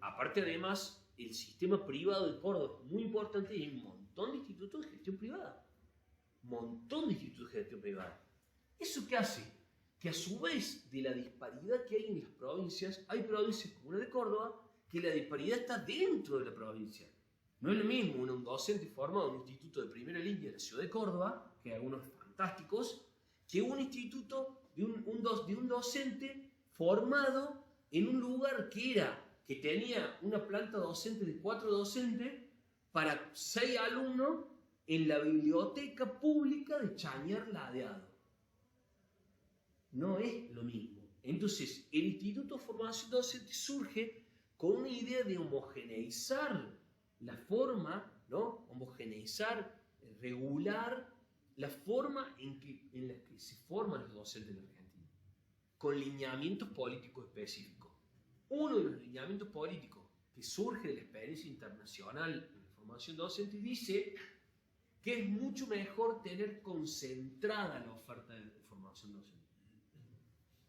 aparte además el sistema privado de Córdoba es muy importante y hay un montón de institutos de gestión privada. ¿Eso qué hace? Que a su vez de la disparidad que hay en las provincias, hay provincias como la de Córdoba, que la disparidad está dentro de la provincia. No es lo mismo un docente formado en un instituto de primera línea de la ciudad de Córdoba, que hay algunos fantásticos, que un instituto de un docente formado en un lugar que tenía una planta docente de 4 docentes para 6 alumnos en la biblioteca pública de Chañar Ladeado. No es lo mismo. Entonces, el Instituto de Formación Docente surge con una idea de homogeneizar la forma, ¿no? Homogeneizar, regular la forma en la que se forman los docentes en la Argentina, con lineamientos políticos específicos. Uno de los lineamientos políticos que surge de la experiencia internacional en la formación docente dice que es mucho mejor tener concentrada la oferta de formación docente.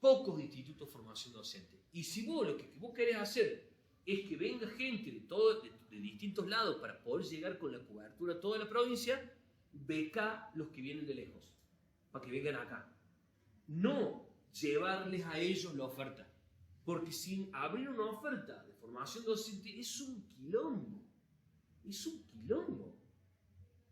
Pocos institutos de formación docente. Y si vos lo que vos querés hacer es que venga gente de distintos lados para poder llegar con la cobertura a toda la provincia, beca los que vienen de lejos, para que vengan acá. No llevarles a ellos la oferta. Porque sin abrir una oferta de formación docente es un quilombo. Es un quilombo.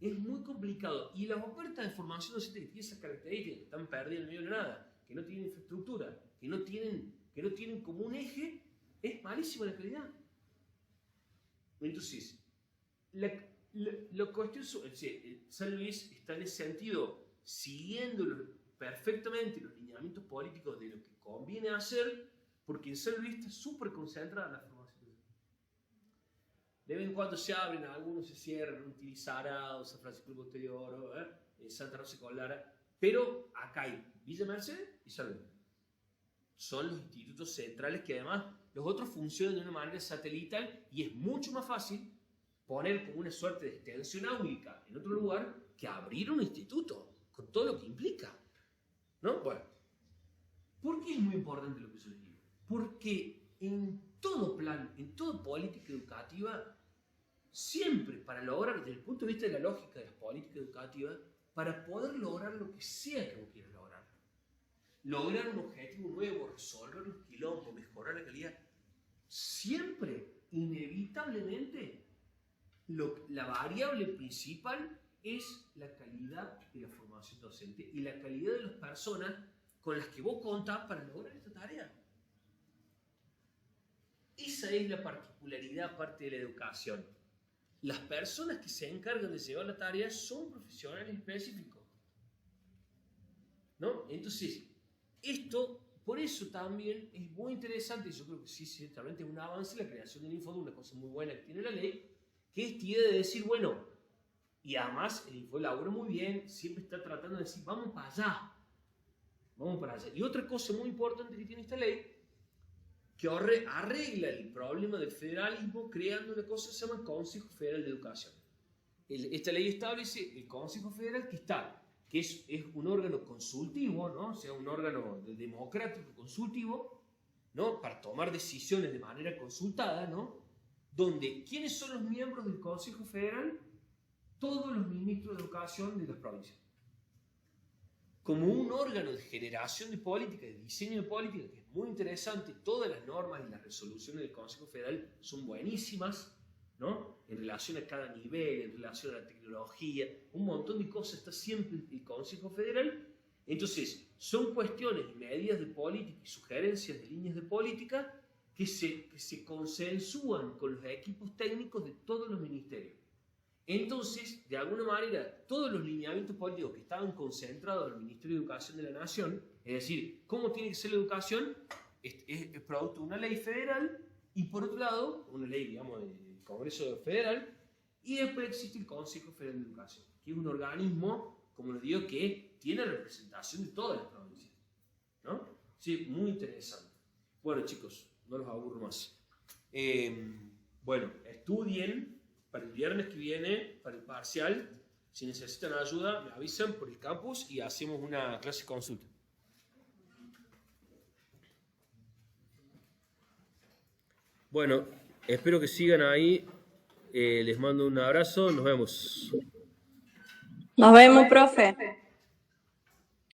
Es muy complicado. Y las ofertas de formación docente que tienen esas características, que están perdidas en el medio de la nada, que no tienen infraestructura, que no tienen como un eje, es malísima la calidad. Entonces, la cuestión es, San Luis está en ese sentido siguiendo perfectamente los lineamientos políticos de lo que conviene hacer, porque en San Luis está súper concentrada la formación. De vez en cuando se abren, algunos se cierran, Utilizará, San Francisco del Bote de Oro, Santa Rosa de Colara, pero acá hay Villa Merced y San Luis. Son los institutos centrales que además los otros funcionan de una manera satelital y es mucho más fácil poner como una suerte de extensión áulica en otro lugar que abrir un instituto, con todo lo que implica. ¿No? Bueno, ¿por qué es muy importante lo que yo les digo? Porque en todo plan, en toda política educativa, siempre para lograr, desde el punto de vista de la lógica de las políticas educativas, para poder lograr lo que sea que vos quieras lograr un objetivo nuevo, resolver un quilombo, mejorar la calidad, siempre, inevitablemente, la variable principal es la calidad de la formación docente y la calidad de las personas con las que vos contás para lograr esta tarea. Esa es la particularidad parte de la educación. Las personas que se encargan de llevar la tarea son profesionales específicos, ¿no? Entonces, esto, por eso también es muy interesante, yo creo que sí, ciertamente es un avance la creación del Infodum, una cosa muy buena que tiene la ley, que es esta idea de decir, bueno, y además el Infodum labura muy bien, siempre está tratando de decir, vamos para allá. Y otra cosa muy importante que tiene esta ley, que arregla el problema del federalismo creando una cosa que se llama Consejo Federal de Educación. Esta ley establece el Consejo Federal que es un órgano consultivo, ¿no? O sea, un órgano democrático consultivo, ¿no? Para tomar decisiones de manera consultada, ¿no? Donde, ¿quiénes son los miembros del Consejo Federal? Todos los ministros de educación de las provincias. Como un órgano de generación de política, de diseño de política, que es muy interesante, todas las normas y las resoluciones del Consejo Federal son buenísimas, ¿no? En relación a cada nivel, en relación a la tecnología, un montón de cosas está siempre el Consejo Federal. Entonces, son cuestiones y medidas de política y sugerencias de líneas de política que se consensúan con los equipos técnicos de todos los ministerios. Entonces, de alguna manera, todos los lineamientos políticos que estaban concentrados en el Ministerio de Educación de la Nación, es decir, cómo tiene que ser la educación, es producto de una ley federal y, por otro lado, una ley, digamos, del Congreso Federal, y después existe el Consejo Federal de Educación, que es un organismo, como les digo, que tiene representación de todas las provincias, ¿no? Sí, muy interesante. Bueno, chicos, no los aburro más. Bueno, estudien para el viernes que viene, para el parcial. Si necesitan ayuda, me avisan por el campus y hacemos una clase consulta. Bueno, espero que sigan ahí. Les mando un abrazo. Nos vemos. Nos vemos, profe.